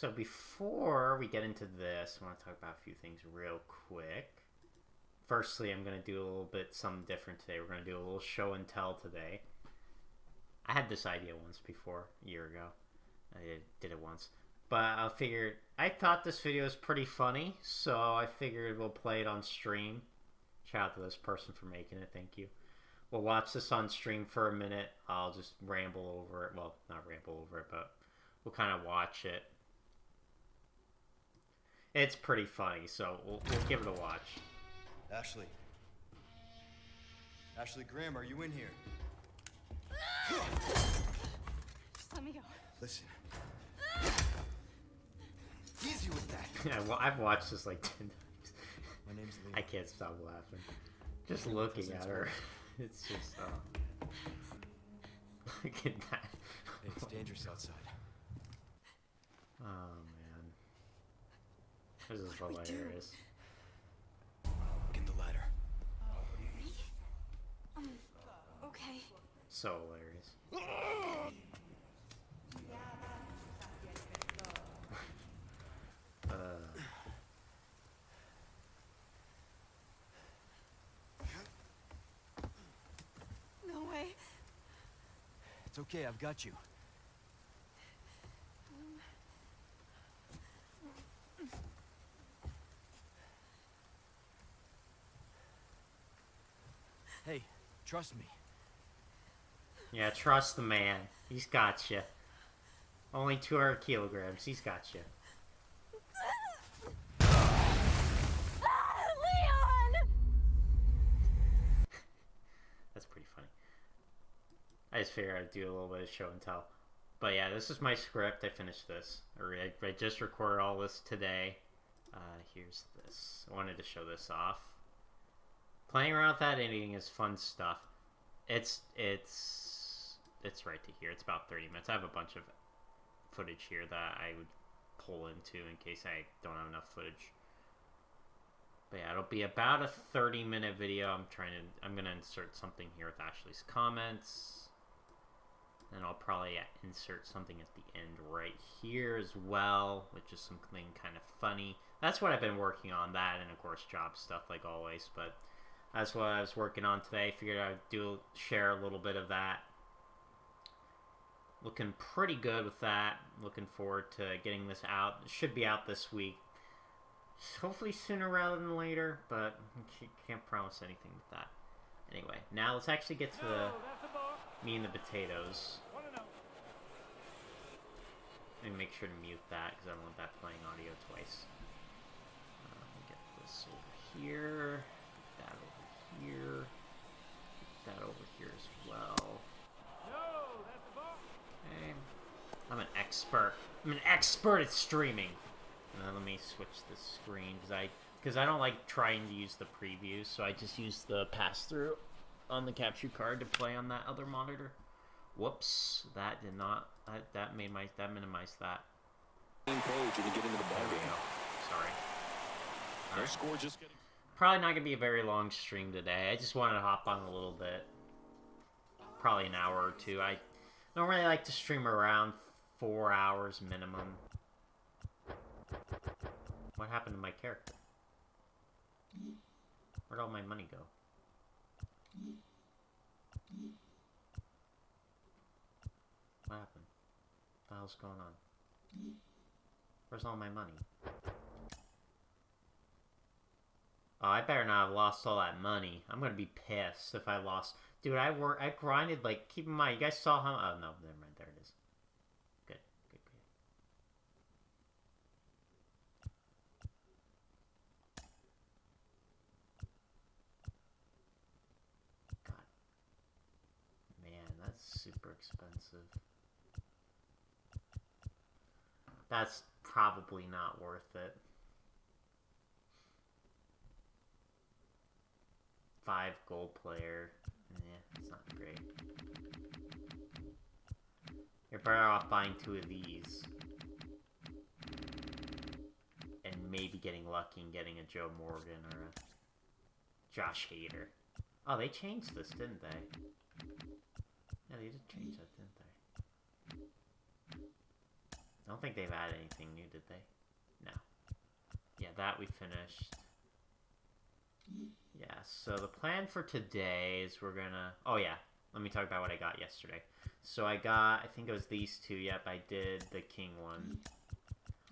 So before we get into this, I want to talk about a few things real quick. Firstly, I'm going to do a little bit something different today. We're going to do a little show and tell today. I had this idea once before, a year ago. I did it once. But I figured, I thought this video was pretty funny, so I figured we'll play it on stream. Shout out to this person for making it, thank you. We'll watch this on stream for a minute. I'll just ramble over it. Well, not ramble over it, but we'll kind of watch it. It's pretty funny, so we'll give it a watch. Ashley. Ashley Graham, are you in here? Just let me go. Listen. Easy with that. Yeah, well, I've watched this like 10 times. My name's Lee. I can't stop laughing. Just looking at her. It's just, look at that. Hey, it's dangerous outside. Oh, man. This is hilarious. Get the ladder. Okay. So hilarious. No way. It's okay, I've got you. Hey, trust me. Yeah, trust the man. He's got you. Only 200 kilograms. He's got you. Leon! That's pretty funny. I just figured I'd do a little bit of show and tell. But yeah, this is my script. I finished this. I just recorded all this today. Here's this. I wanted to show this off. Playing around with that editing is fun stuff. It's right to here. It's about 30 minutes. I have a bunch of footage here that I would pull into in case I don't have enough footage. But yeah, it'll be about a 30-minute video. I'm gonna insert something here with Ashley's comments. And I'll probably insert something at the end right here as well, which is something kind of funny. That's what I've been working on, that and of course job stuff like always, but that's what I was working on today. Figured I'd share a little bit of that. Looking pretty good with that. Looking forward to getting this out. It should be out this week. Hopefully sooner rather than later, but can't promise anything with that. Anyway, now let's actually get to the meat and the potatoes. Let me make sure to mute that because I don't want that playing audio twice. Get this over here. Get that over here. Get that over here as well. Okay. I'm an expert. I'm an expert at streaming. And then let me switch the screen because I don't like trying to use the preview, so I just use the pass-through on the capture card to play on that other monitor. Whoops, that did not. That minimized that. Page and you get into the ball game. Sorry. Our score just getting. Probably not gonna be a very long stream today. I just wanted to hop on a little bit. Probably an hour or two. I don't really like to stream around 4 hours minimum. What happened to my character? Where'd all my money go? What happened? What the hell's going on? Where's all my money? Oh, I better not have lost all that money. I'm gonna be pissed if I lost. Dude, I grinded, like, keep in mind, you guys saw how... Oh, no, never mind, there it is. Good, good, good. God. Man, that's super expensive. That's probably not worth it. 5 gold player. Yeah, it's not great. You're better off buying 2 of these. And maybe getting lucky and getting a Joe Morgan or a Josh Hader. Oh, they changed this, didn't they? Yeah, they did change that, didn't they? don't think they've added anything new, did they? No. Yeah, that we finished. Yeah, so the plan for today is we're gonna... Oh yeah, let me talk about what I got yesterday. So I got, I think it was these two. Yep, I did the King one.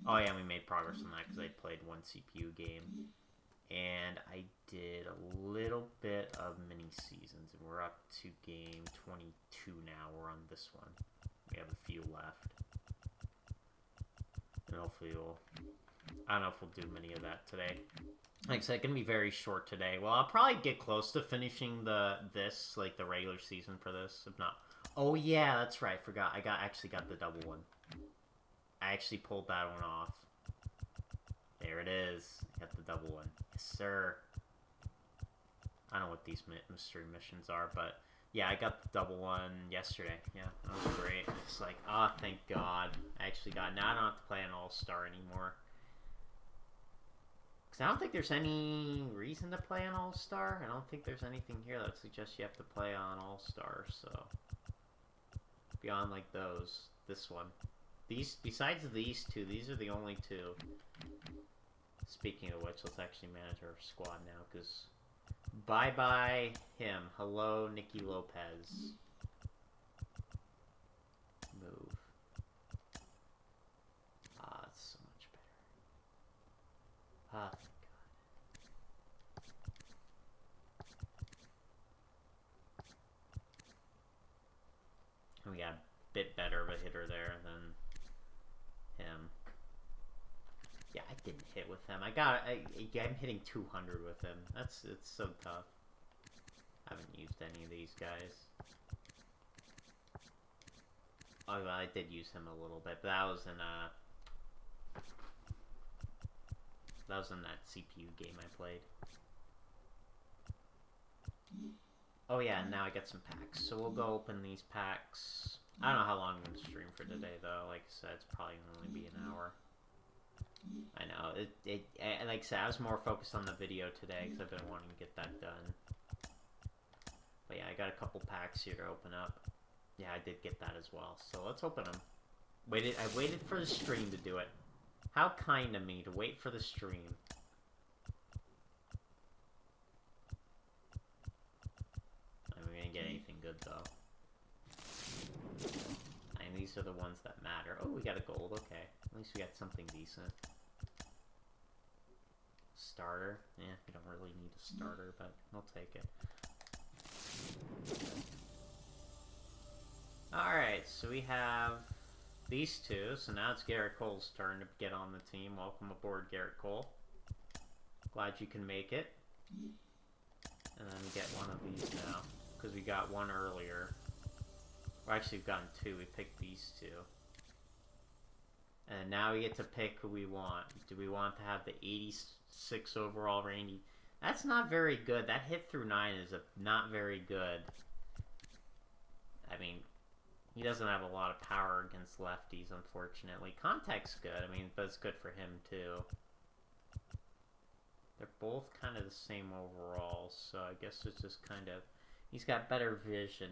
Oh yeah, we made progress on that because I played one CPU game. And I did a little bit of mini seasons, and we're up to game 22 now. We're on this one. We have a few left. And hopefully we'll... I don't know if we'll do many of that today. Like I said, it's gonna be very short today. Well, I'll probably get close to finishing the regular season for this. If not, oh yeah, that's right. Forgot. I actually got the double one. I actually pulled that one off. There it is. I got the double one. Yes, sir. I don't know what these mystery missions are, but yeah, I got the double one yesterday. Yeah, that was great. It's like, oh, thank God. I actually got. Now I don't have to play an all-star anymore. I don't think there's any reason to play on All-Star. I don't think there's anything here that suggests you have to play on All-Star, so... Beyond, like, those. This one. Besides these two, these are the only two. Speaking of which, let's actually manage our squad now, because... Bye-bye him. Hello, Nicky Lopez. Move. Ah, it's so much better. Ah, we got a bit better of a hitter there than him. Yeah, I didn't hit with him. I'm hitting 200 with him. It's so tough. I haven't used any of these guys. Oh, well, I did use him a little bit, but that was in that CPU game I played. Oh yeah, now I got some packs. So we'll go open these packs. I don't know how long I'm going to stream for today, though. Like I said, it's probably going to only be an hour. I know. Like I said, I was more focused on the video today because I've been wanting to get that done. But yeah, I got a couple packs here to open up. Yeah, I did get that as well. So let's open them. I waited for the stream to do it. How kind of me to wait for the stream. Get anything good though. And these are the ones that matter. Oh, we got a gold. Okay, at least we got something decent. Starter. Yeah, we don't really need a starter, but we'll take it. Alright, so we have these two. So now it's Garrett Cole's turn to get on the team. Welcome aboard, Garrett Cole. Glad you can make it. And then we get one of these now. Because we got one earlier. Well, actually, we've gotten two. We picked these two. And now we get to pick who we want. Do we want to have the 86 overall Randy? That's not very good. That hit through 9 is not very good. I mean, he doesn't have a lot of power against lefties, unfortunately. Contact's good. I mean, but it's good for him, too. They're both kind of the same overall, so I guess it's just kind of... He's got better vision.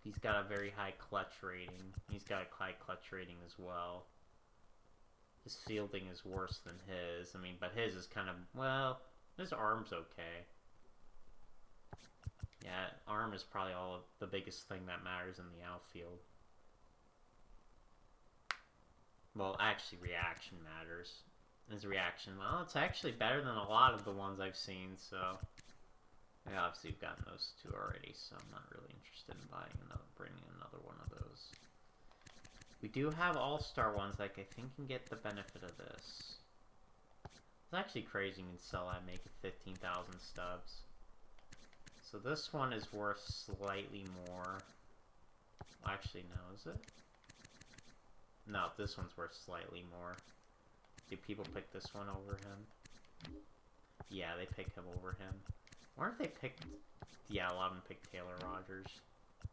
He's got a very high clutch rating. He's got a high clutch rating as well. His fielding is worse than his. I mean, but his is kind of, well, his arm's okay. Yeah, arm is probably all of the biggest thing that matters in the outfield. Well, actually, reaction matters. His reaction, well, it's actually better than a lot of the ones I've seen, so... Yeah, obviously we've gotten those two already, so I'm not really interested in bringing another one of those. We do have all-star ones that I think can get the benefit of this. It's actually crazy you can sell that, make it 15,000 stubs. So this one is worth slightly more. Well, actually, no, is it? No, this one's worth slightly more. Do people pick this one over him? Yeah, they pick him over him. I wonder if they picked... Yeah, a lot of them picked Taylor Rogers.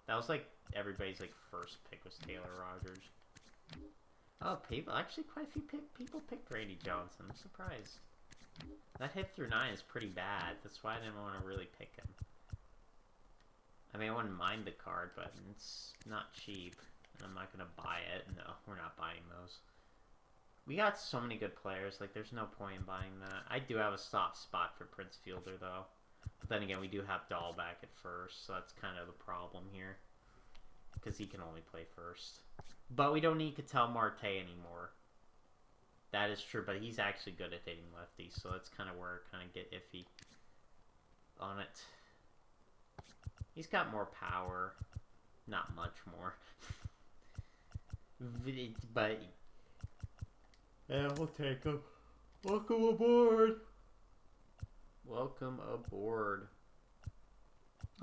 That was like everybody's like first pick was Taylor Rogers. Oh, people... Actually, quite a few people picked Randy Johnson. I'm surprised. That hit through 9 is pretty bad. That's why I didn't want to really pick him. I mean, I wouldn't mind the card, but it's not cheap. And I'm not going to buy it. No, we're not buying those. We got so many good players. Like, there's no point in buying that. I do have a soft spot for Prince Fielder, though. But then again, we do have Dahl back at first, so that's kind of the problem here. Because he can only play first. But we don't need Ketel Marte anymore. That is true, but he's actually good at hitting lefties, so that's kind of where I kind of get iffy on it. He's got more power. Not much more. But yeah, we'll take him. Welcome aboard. Welcome aboard.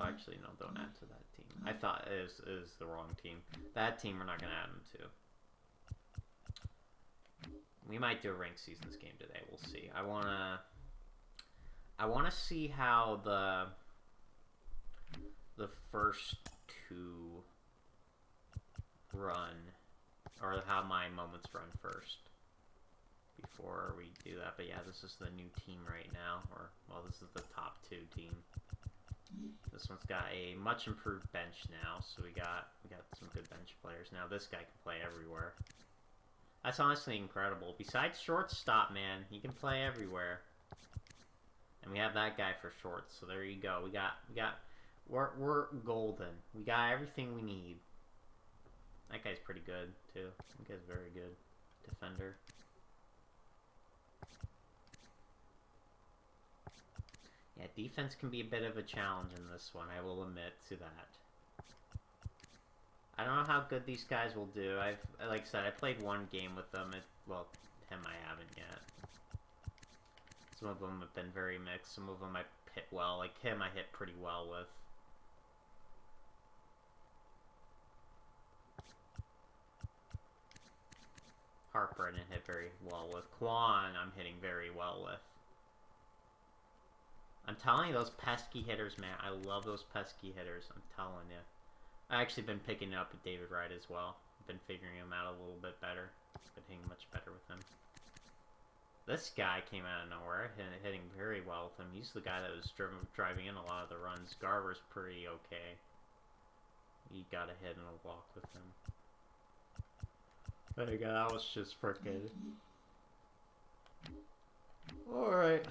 Oh, actually, no, don't add to that team. I thought it was the wrong team. That team we're not going to add him to. We might do a ranked seasons game today. We'll see. I wanna see how the first two run, or how my moments run first before we do that. But yeah, this is the new team right now, or well, this is the top two team. This one's got a much improved bench now, so we got some good bench players now. This guy can play everywhere. That's honestly incredible. Besides shortstop, man, he can play everywhere. And we have that guy for shorts, so there you go. We're golden. We got everything we need. That guy's pretty good too. That guy's very good defender. Yeah, defense can be a bit of a challenge in this one. I will admit to that. I don't know how good these guys will do. Like I said, I played one game with them. Well, him I haven't yet. Some of them have been very mixed. Some of them I hit well. Like him, I hit pretty well with. Harper I didn't hit very well with. Quan, I'm hitting very well with. I'm telling you, those pesky hitters, man. I love those pesky hitters. I'm telling you. I've actually been picking up with David Wright as well. I've been figuring him out a little bit better. Been hitting much better with him. This guy came out of nowhere, hitting very well with him. He's the guy that was driving in a lot of the runs. Garver's pretty okay. You got a hit and a walk with him. There you go. That was just frickin'. Alright.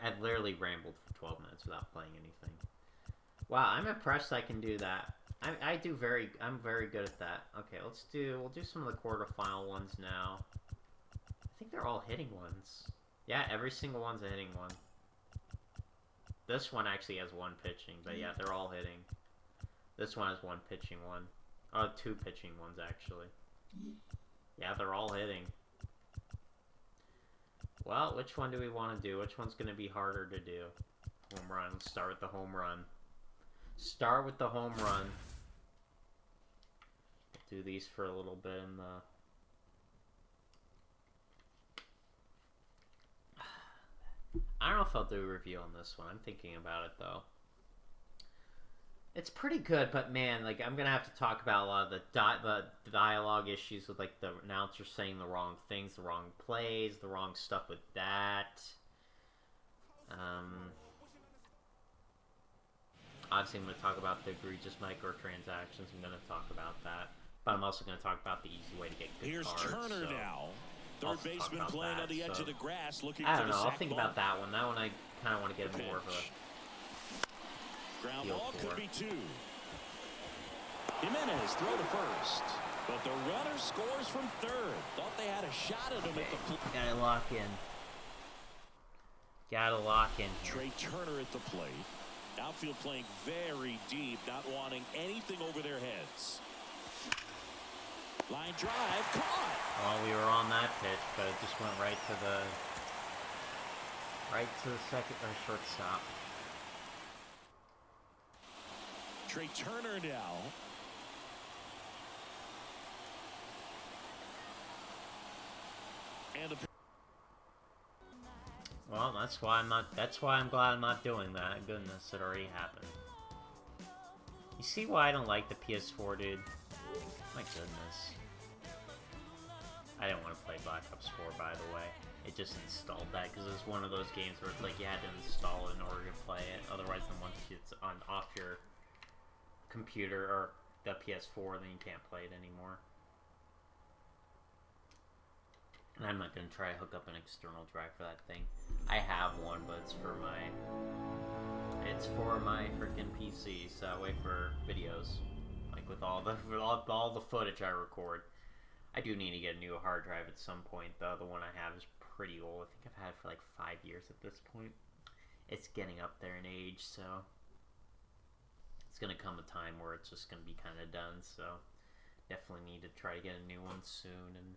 I've literally rambled for 12 minutes without playing anything. Wow, I'm impressed I can do that. I'm very good at that. Okay, we'll do some of the quarterfinal ones now. I think they're all hitting ones. Yeah, every single one's a hitting one. This one actually has one pitching, but yeah, they're all hitting. This one has one pitching one. Oh, two pitching ones actually. Yeah, they're all hitting. Well, which one do we want to do? Which one's going to be harder to do? Home run. Let's start with the home run. Start with the home run. Do these for a little bit in the... I don't know if I'll do a review on this one. I'm thinking about it, though. It's pretty good, but man, like, I'm gonna have to talk about a lot of the dialogue issues with, like, the announcer saying the wrong things, the wrong plays, the wrong stuff with that. Obviously, I'm gonna talk about the egregious microtransactions. I'm gonna talk about that, but I'm also gonna talk about the easy way to get good Here's cards. Turner now. Third baseman playing on the edge of the grass, looking for the sac ball. I'll think about that one. That one I kind of want to get more of a ground ball could be two. Jimenez throw to first, but the runner scores from third. Thought they had a shot at him at the plate. Gotta lock in. Gotta lock in here. Trey Turner at the plate. Outfield playing very deep, not wanting anything over their heads. Line drive, caught. Well, we were on that pitch, but it just went right to the second or shortstop. Trey Turner now. And well, that's why I'm glad I'm not doing that. Goodness, it already happened. You see why I don't like the PS4, dude? My goodness. I didn't want to play Black Ops 4, by the way. It just installed that because it was one of those games where it's like you had to install it in order to play it. Otherwise, then once it's off your computer or the PS4, then you can't play it anymore. And I'm not gonna try to hook up an external drive for that thing. I have one, but it's for my freaking PC, so that way for videos, like with all the footage I record. I do need to get a new hard drive at some point, though. The one I have is pretty old. I think I've had it for like 5 years at this point. It's getting up there in age, so it's gonna come a time where it's just gonna be kind of done. So definitely need to try to get a new one soon and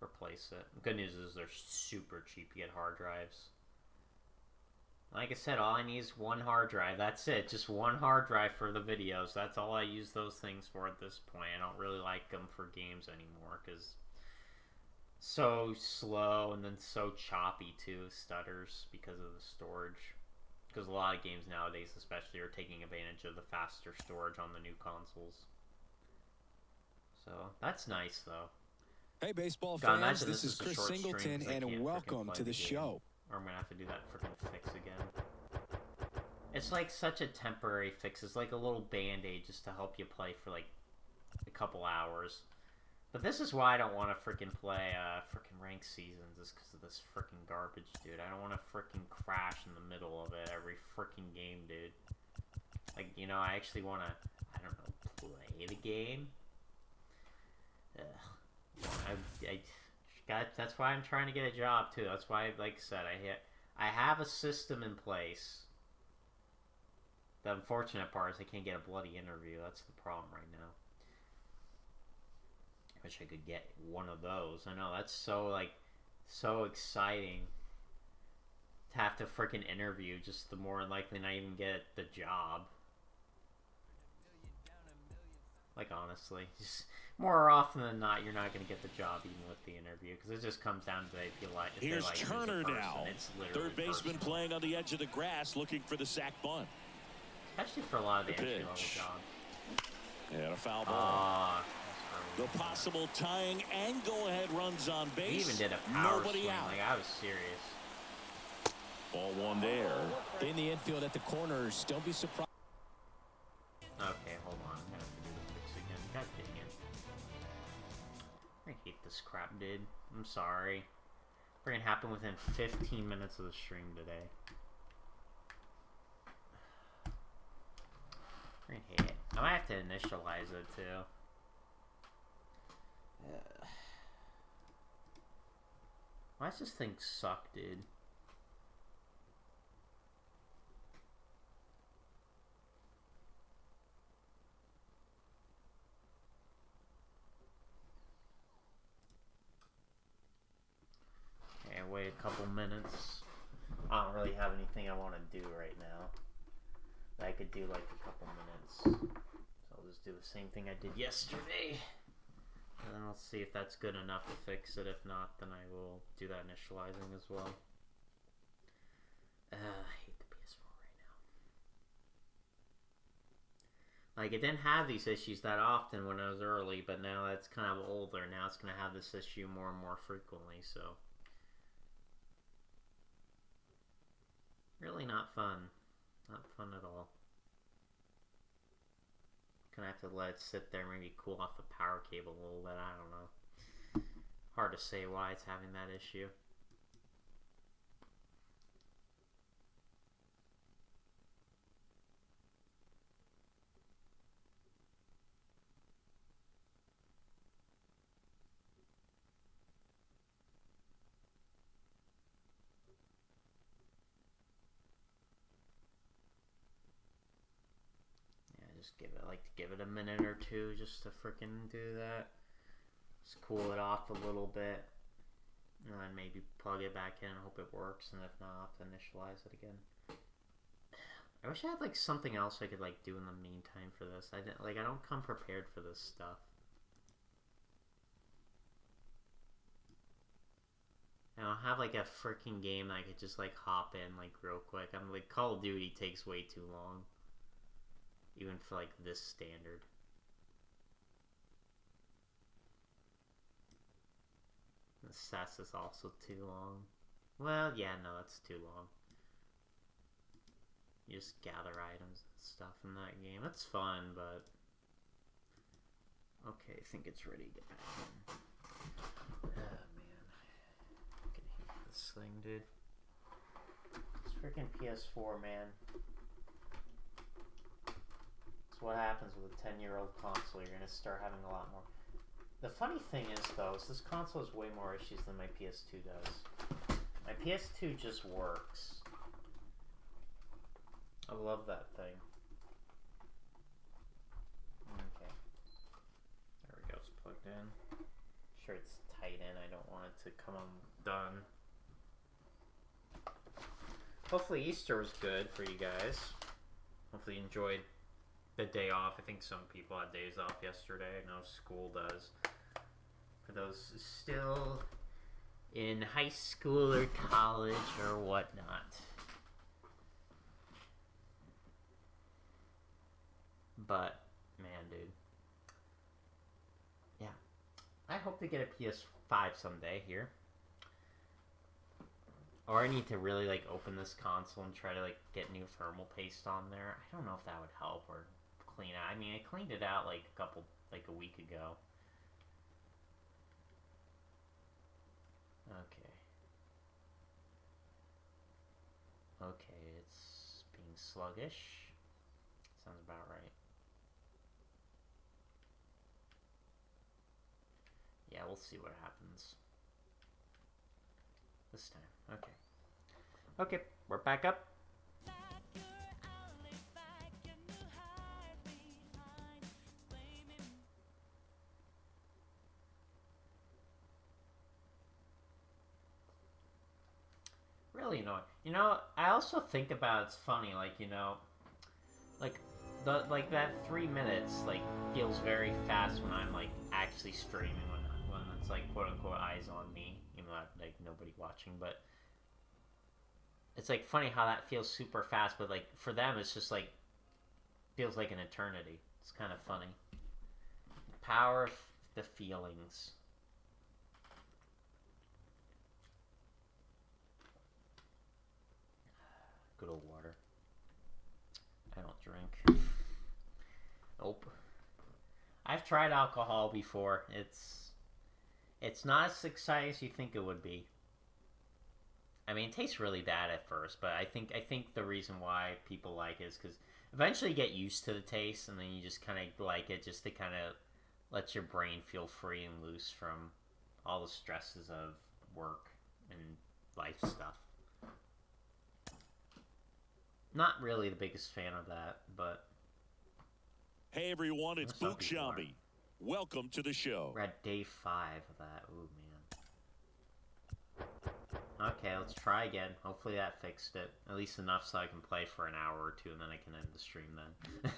replace it. The good news is they're super cheap to get hard drives. Like I said, all I need is one hard drive. That's it. Just one hard drive for the videos. That's all I use those things for at this point. I don't really like them for games anymore because so slow and then so choppy too. Stutters because of the storage. Because a lot of games nowadays especially are taking advantage of the faster storage on the new consoles. So that's nice though. Hey, baseball God, fans, imagine this is a Chris short stream Singleton, 'cause I and can't welcome freaking to play the game. show. Or I'm gonna have to do that freaking fix again. It's like such a temporary fix. It's like a little band-aid just to help you play for like a couple hours. But this is why I don't want to freaking play freaking ranked seasons, is because of this freaking garbage, dude. I don't want to freaking crash in the middle of it every freaking game, dude. Like, you know, I actually want to, I don't know, play the game. That's why I'm trying to get a job too. That's why, like I said, I have a system in place. The unfortunate part is I can't get a bloody interview. That's the problem right now. I wish I could get one of those. I know that's so exciting to have to freaking interview. Just the more likely not even get the job. Like honestly, just more often than not, you're not going to get the job even with the interview because it just comes down to if you like. If Here's they like Turner now. It's literally Third baseman personal. playing on the edge of the grass, looking for the sac bunt. Especially for a lot of the The entry level pitch. jobs. And a foul ball. The The possible tying and go-ahead runs on base. He even did a power Nobody swing. out. Like I was serious. Ball one there. In the infield at the corners, don't be surprised. Okay, hold on. I'm gonna have to do the fix again. God dang it. I hate this crap, dude. I'm sorry. Freaking happened within 15 minutes of the stream today. I hate it. I might have to initialize it too. Why does this thing suck, dude? Okay, wait a couple minutes. I don't really have anything I want to do right now. I could do like a couple minutes. So I'll just do the same thing I did yesterday. And then I'll see if that's good enough to fix it. If not, then I will do that initializing as well. I hate the PS4 right now. Like, it didn't have these issues that often when I was early, but now it's kind of older. Now it's going to have this issue more and more frequently, so. Really not fun. Not fun at all. Gonna have to let it sit there, maybe cool off the power cable a little bit, I don't know. Hard to say why it's having that issue. Just give it a minute or two just to frickin' do that. Just cool it off a little bit. And then maybe plug it back in and hope it works. And if not, I'll have to initialize it again. I wish I had like something else I could like do in the meantime for this. I don't come prepared for this stuff. I don't have like a freaking game that I could just like hop in like real quick. I'm like Call of Duty takes way too long. Even for like this standard. The SAS is also too long. Well, yeah, no, that's too long. You just gather items and stuff in that game. That's fun, but... Okay, I think it's ready to get back in. Oh, man. dude. It's freaking PS4, man. That's what happens with a 10-year-old console. You're gonna start having a lot more. The funny thing is, though, is this console has way more issues than my PS2 does. My PS2 just works. I love that thing. Okay. There we go, it's plugged in. Sure, it's tight in. I don't want it to come undone. Hopefully Easter was good for you guys. Hopefully you enjoyed the day off. I think some people had days off yesterday. I know school does. For those still in high school or college or whatnot. But, man, dude. Yeah. I hope to get a PS5 someday here. Or I need to really, like, open this console and try to, like, get new thermal paste on there. I don't know if that would help or clean out. I mean, I cleaned it out, like, a week ago. Okay. Okay, it's being sluggish. Sounds about right. Yeah, we'll see what happens this time. Okay. Okay, we're back up. Really annoying. You know, I also think about it's funny, like, you know, like that 3 minutes like feels very fast when I'm like actually streaming when it's like quote unquote eyes on me, even though like nobody watching, but it's like funny how that feels super fast, but like for them it's just like feels like an eternity. It's kind of funny. Power of the feelings. Good old water. I don't drink. Nope. I've tried alcohol before. It's not as exciting as you think it would be. I mean, it tastes really bad at first, but I think the reason why people like it is because eventually you get used to the taste, and then you just kind of like it just to kind of let your brain feel free and loose from all the stresses of work and life stuff. Not really the biggest fan of that, but... Hey, everyone, it's Book Shambi. Welcome to the show. We're at day 5 of that. Ooh, man. Okay, let's try again. Hopefully that fixed it. At least enough so I can play for an hour or two, and then I can end the stream then.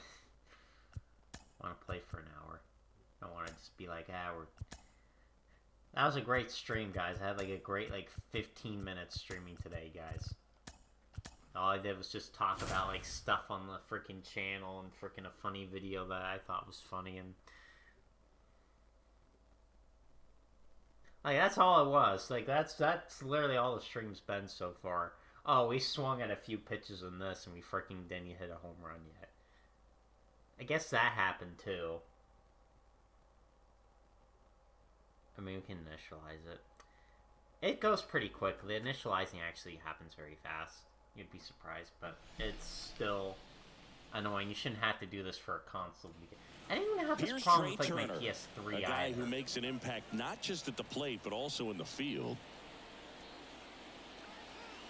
I want to play for an hour. I don't want to just be like, we're... That was a great stream, guys. I had like a great 15 minutes streaming today, guys. All I did was just talk about like stuff on the freaking channel and freaking a funny video that I thought was funny, and like that's all it was. Like that's literally all the stream's been so far. Oh, we swung at a few pitches in this and we freaking didn't hit a home run yet. I guess that happened too. I mean, we can initialize it. It goes pretty quick. The initializing actually happens very fast. You'd be surprised, but it's still annoying. You shouldn't have to do this for a console. I didn't even have this problem with like my PS3 a guy either. Who makes an impact not just at the plate, but also in the field.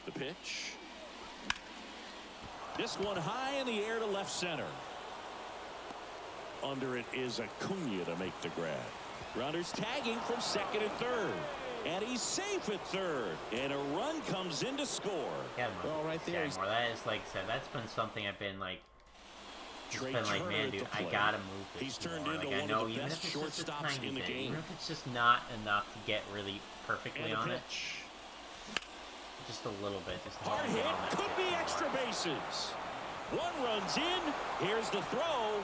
The pitch. This one high in the air to left center. Under it is Acuna to make the grab. Runners tagging from second and third. And he's safe at third. And a run comes in to score. Yeah, well, right there. That is, like I said, that's been something I've been like, man, dude, I gotta move this. He's turned more. into like, one I know, of the even best if it's just a shortstops tiny in the bit, game. even if it's just not enough to get really perfectly on it, just a little bit, just hard hit, could be extra bases. One runs in. Here's the throw.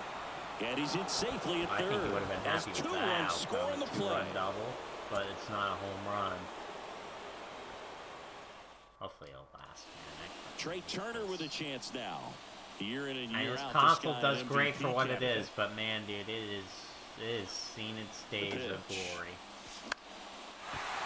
And he's in safely at third. I think he would have been happy with that. 2 runs score in the play. Two-run double, but it's not a home run. Hopefully it'll last, man. Trey Turner with a chance now. Year in and year this out. console does great for what it is, but man, dude, it is seen its days of glory.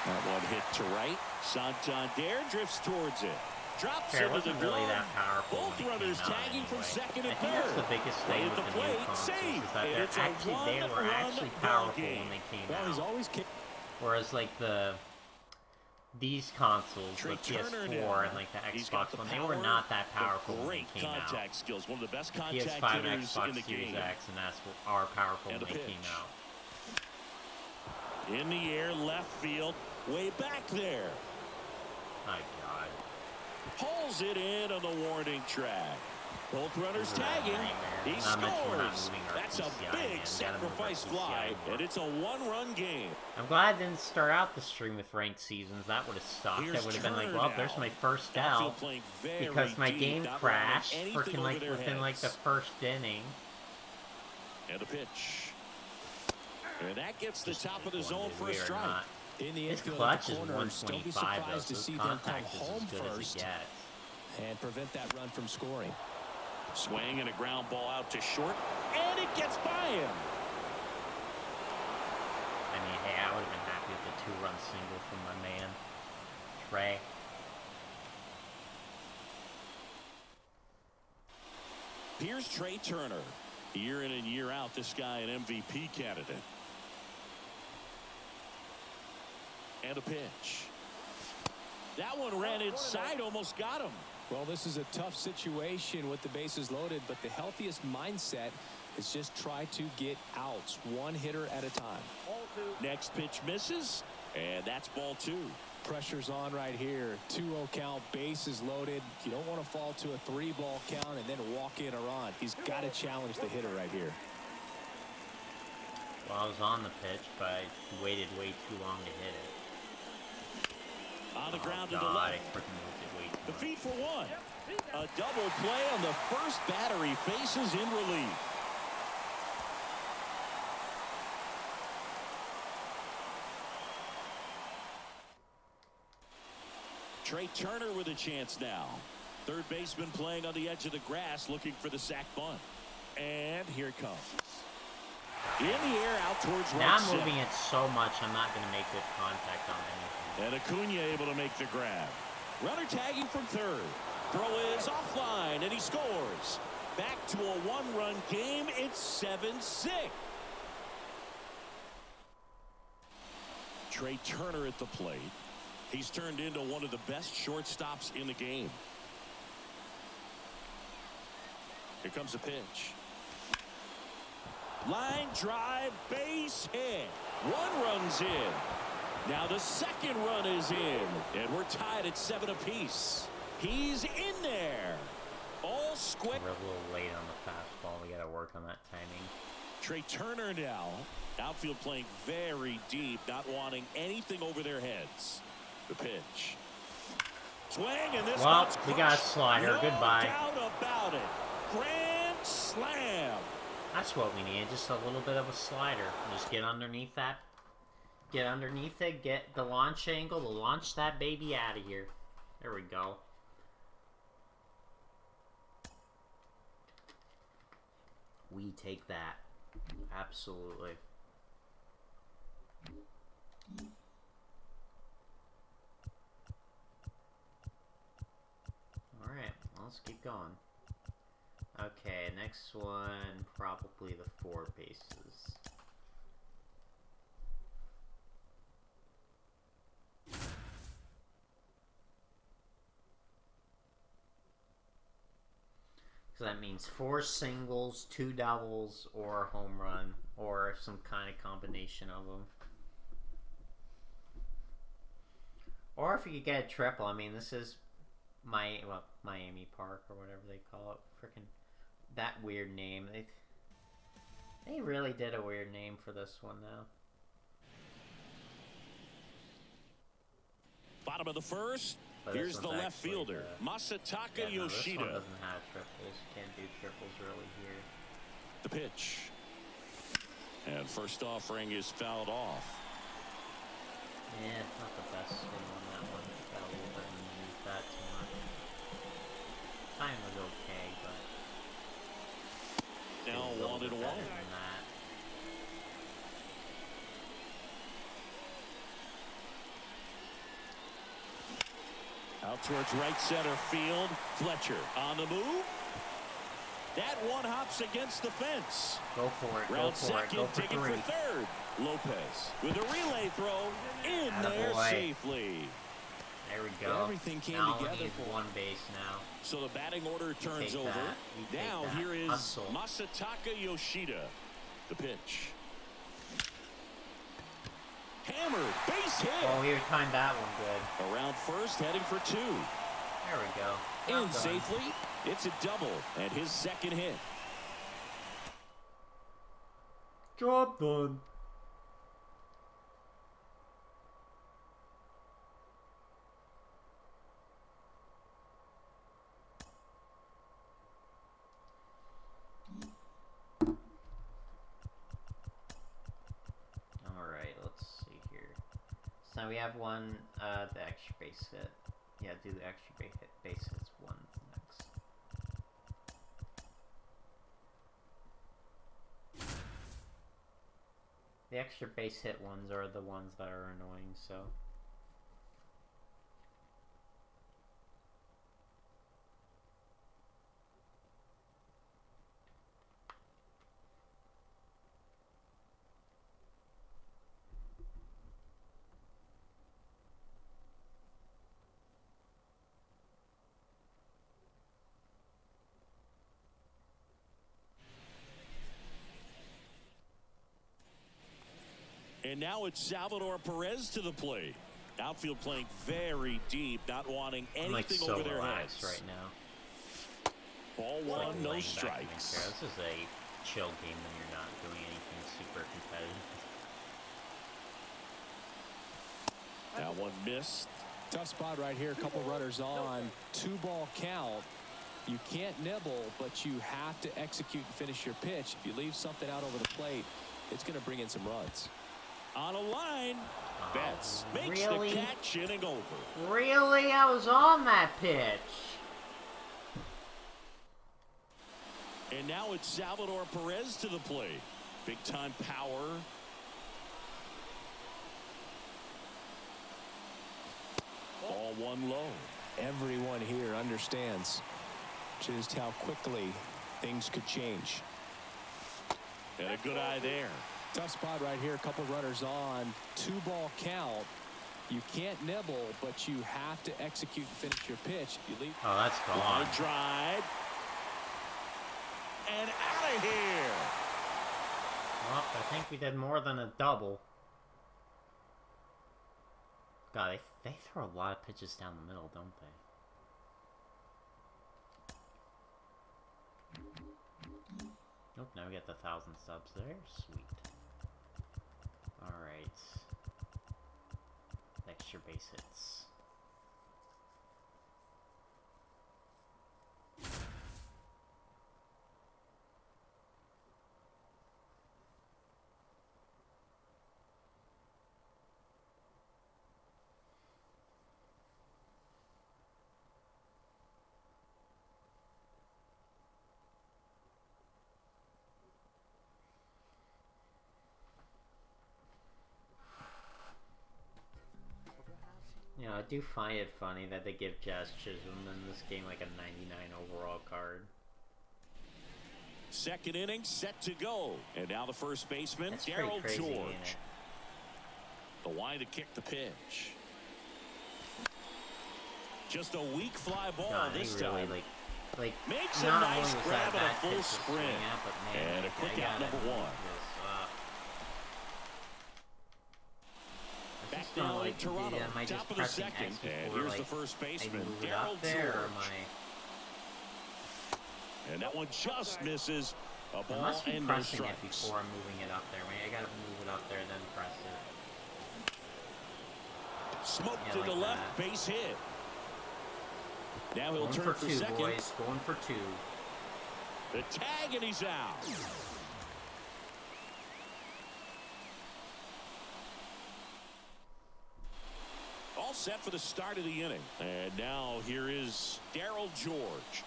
That one hit to right. Santander drifts towards it. Drops Fair, into the wasn't really glove. that powerful. Both when it runners came out tagging from anyway. second and I think that's third. the biggest Play thing at with the the new plate, consoles safe. is that And they it's a were actually one-run powerful ball when they came Well, he's out. always Whereas like these consoles, Trey the Turner PS4 now. and like the He's got Xbox the One, they power, were not that powerful when great they came out. contact skills. One of the best contact PS5 and hitters in the Xbox Series game. X and S are powerful And when a they pitch. came out. In the air, left field, way back there. My God. Pulls it in on the warning track. Both runners This is a tagging. nightmare. He Not much we're not scores. moving our That's a PCI, man. big Gotta move our sacrifice PCI fly, more. and it's a one-run game. I'm glad I didn't start out the stream with ranked seasons. That would have sucked. Here's I would have been like, Turner well, now. there's my first L. Outfield playing very Because my deep, game not crashed allowing anything freaking like over their within like the heads. first inning. And a pitch. And that gets the Just top of the one, zone dude. for We a are strike. not- in the His infield clutch at the is corners. Don't be 125 though, surprised so to his see them come contact is home as good as first it gets. and prevent that run from scoring. Swing and a ground ball out to short, and it gets by him. I mean, hey, I would have been happy with a 2-run single from my man, Trey. Here's Trey Turner. Year in and year out, this guy an MVP candidate. And a pitch. That one ran inside, almost got him. Well, this is a tough situation with the bases loaded, but the healthiest mindset is just try to get outs, one hitter at a time. Next pitch misses, and that's ball 2. Pressure's on right here. 2-0 count, bases loaded. You don't want to fall to a 3-ball count and then walk in a run. He's got to challenge the hitter right here. Well, I was on the pitch, but I waited way too long to hit it. On the ground to God, the I left. freaking moved it way too The much. feed for one. A double play on the first batter he faces in relief. Trey Turner with a chance now. Third baseman playing on the edge of the grass looking for the sac bunt. And here it comes. In the air out towards right Now I'm center. moving it so much, I'm not going to make good contact on anything. And Acuna able to make the grab. Runner tagging from third. Throw is offline, and he scores. Back to a one-run game. It's 7-6. Trey Turner at the plate. He's turned into one of the best shortstops in the game. Here comes a pitch. Line drive, base hit. One run's in. Now the second run is in, and we're tied at 7 apiece. He's in there. All square. We're a little late on the fastball. We got to work on that timing. Trey Turner now. Outfield playing very deep, not wanting anything over their heads. The pitch. Swing, and this Well, one's we got a crushed. slider. No Goodbye. doubt about it. Grand slam. That's what we need, just a little bit of a slider. Just get underneath that. Get underneath it, get the launch angle to launch that baby out of here. There we go. We take that. Absolutely. Alright, well, let's keep going. Okay, next one, probably the 4 bases. So that means 4 singles, 2 doubles, or a home run, or some kind of combination of them. Or if you could get a triple, I mean, this is Miami Park, or whatever they call it. Frickin' that weird name. They really did a weird name for this one, though. Bottom of the first. But Here's this the one's left actually fielder, the- Masataka Yeah, no, this one Yoshida. doesn't have triples. Can't do triples really here. The pitch. And first offering is fouled off. Yeah, not the best thing on that one. Got a little bit underneath that too much. Time was okay, but Now a little 1 bit and better 1. than that. Out towards right center field. Fletcher on the move. That one hops against the fence. Go for it. Go Round for it. second, Go for taking 3. for third. Lopez with a relay throw in there Attaboy. safely. There we go. Everything came now together for one base now. So the batting order turns Take over. that. You take Now that. here is Hustle. Masataka Yoshida. The pitch. Hammered, base hit. Oh, he timed that one good. Around first, heading for 2. There we go. In Well done. safely. It's a double and his second hit. Job done. Alright, let's see here. So now we have one, the extra base hit. Yeah, do the extra base hits one next. The extra base hit ones are the ones that are annoying, so. And now it's Salvador Perez to the plate. Outfield playing very deep, not wanting anything I'm like so over their relaxed heads. right now. Ball It's one, like no laying back strikes. in my chair. This is a chill game when you're not doing anything super competitive. That one missed. Tough spot right here. A couple runners on. 2-ball count. You can't nibble, but you have to execute and finish your pitch. If you leave something out over the plate, it's going to bring in some runs. On a line. Betts makes really? the catch, inning over. Really? I was on that pitch. And now it's Salvador Perez to the plate. Big time power. Ball one low. Everyone here understands just how quickly things could change. And a good eye there. Tough spot right here. A couple runners on. 2-ball count. You can't nibble, but you have to execute and finish your pitch. If you leave. Oh, that's gone. Line drive. And out of here. Well, I think we did more than a double. God, they throw a lot of pitches down the middle, don't they? Nope, now we get the 1,000 subs there. Sweet. Alright. Extra base hits. You know, I do find it funny that they give Jazz Chisholm in this game like a 99 overall card. Second inning set to go. And now the first baseman, That's pretty Darryl crazy, ain't George. it? The line to kick the pitch. Just a weak fly ball God, this he really time. like Makes a not nice only was grab that and a bad full pitch to sprint. swing at, but man, And a like, quick I out gotta number move one. this up. I Back just don't now in like, Toronto, am I just top of the pressing second. X And before, here's like, the first I baseman, move it Darryl up there, or George. am And that one just misses. A I ball must be and no pressing it strikes. before I'm moving it up there. I mean, I gotta move it up there, then press it. Smoked Yeah, to like the left, that. base hit. Now he'll Going turn for for two, second. boys. Going for two. The tag, and he's out. All set for the start of the inning. And now here is Darryl George.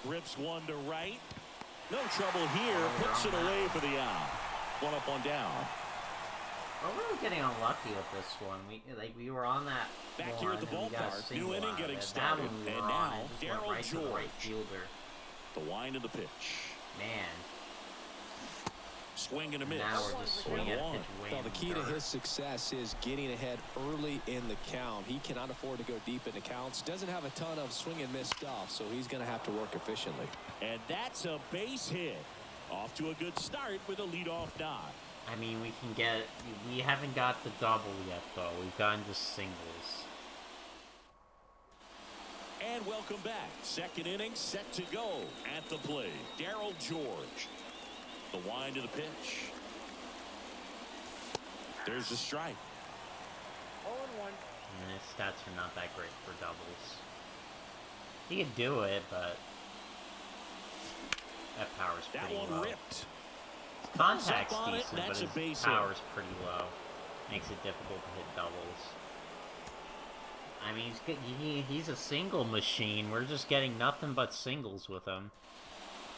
Rips one to right. No trouble here. Puts it away for the out. One up, one down. Well, we were getting unlucky with this one. We were on that Back one, here at the and we got a ballpark, single new inning out of getting it. started, That one we and were now on. It just went Darryl right to the right George. fielder. The wind of the pitch. Man. Swing and a miss. Now we're just swinging at pitch way Well, the key to his success is getting ahead early in the count. He cannot afford to go deep into counts. Doesn't have a ton of swing and miss stuff, so he's going to have to work efficiently. And that's a base hit. Off to a good start with a leadoff nod. I mean, we haven't got the double yet, though. We've gotten just singles. And welcome back. Second inning set to go. At the plate, Darryl George. The wind of the pitch. There's the strike. 0-1. And his stats are not that great for doubles. He can do it, but that power's That pretty one low. His ripped. contact's Up on it, decent, but that's a his base power's pretty low. Makes it difficult to hit doubles. I mean, he's a single machine. We're just getting nothing but singles with him.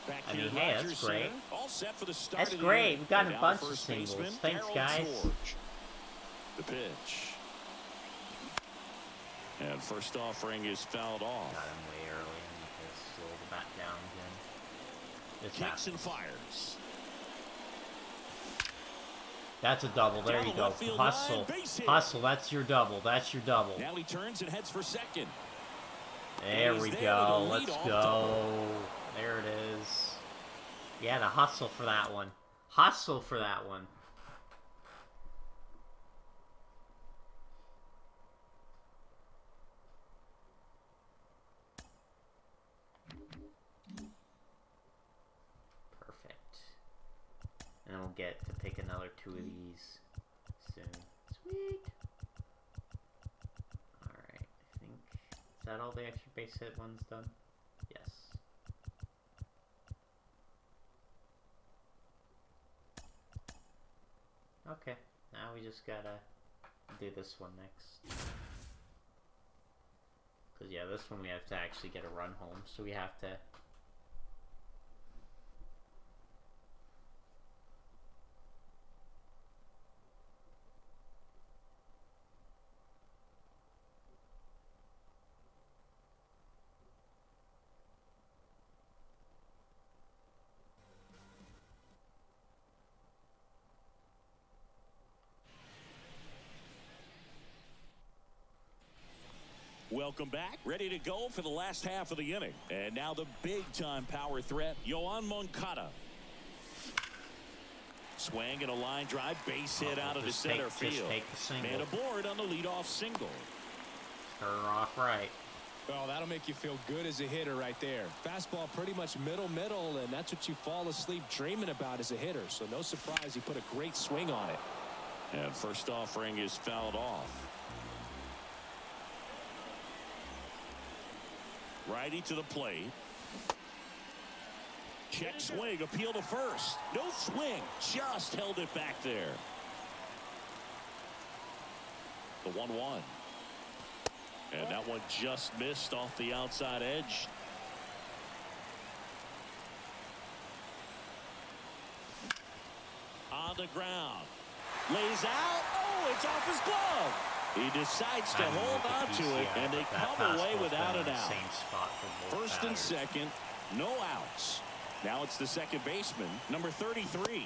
Back I here, mean, hey, that's Rogers great. Center, all set for the start That's of the great. inning. We've gotten And a now bunch of first singles. baseman, Thanks, Darryl guys. George. The pitch. And first offering is fouled off. Got him way early and just slow the bat down again. This Kicks and happens. fires. That's a double. There Down you the go. left field Hustle. line, base hit. Hustle. That's your double. That's your double. Now he turns and heads for second. There he's we there go. with a Let's leadoff go. double. There it is. Yeah, the hustle for that one. Hustle for that one. Perfect. And then we'll get to pick another 2 of these soon. Sweet. Alright, I think... Is that all the extra base hit ones done? Yes. Okay, now we just gotta do this one next. Because, yeah, this one we have to actually get a run home, so we have to... Welcome back. Ready to go for the last half of the inning. And now the big-time power threat, Yoan Moncada. Swing and a line drive, base hit out of the center field. Take the single. Man aboard on the leadoff single. Turn her off right. Oh, that'll make you feel good as a hitter right there. Fastball pretty much middle, and that's what you fall asleep dreaming about as a hitter. So no surprise, he put a great swing on it. And first offering is fouled off. Righty to the plate. Check swing, appeal to first. No swing, just held it back there. The 1-1. And that one just missed off the outside edge. On the ground. Lays out. Oh, it's off his glove. He decides to hold on to it, and they come away without an out. First and second, no outs. Now it's the second baseman, number 33.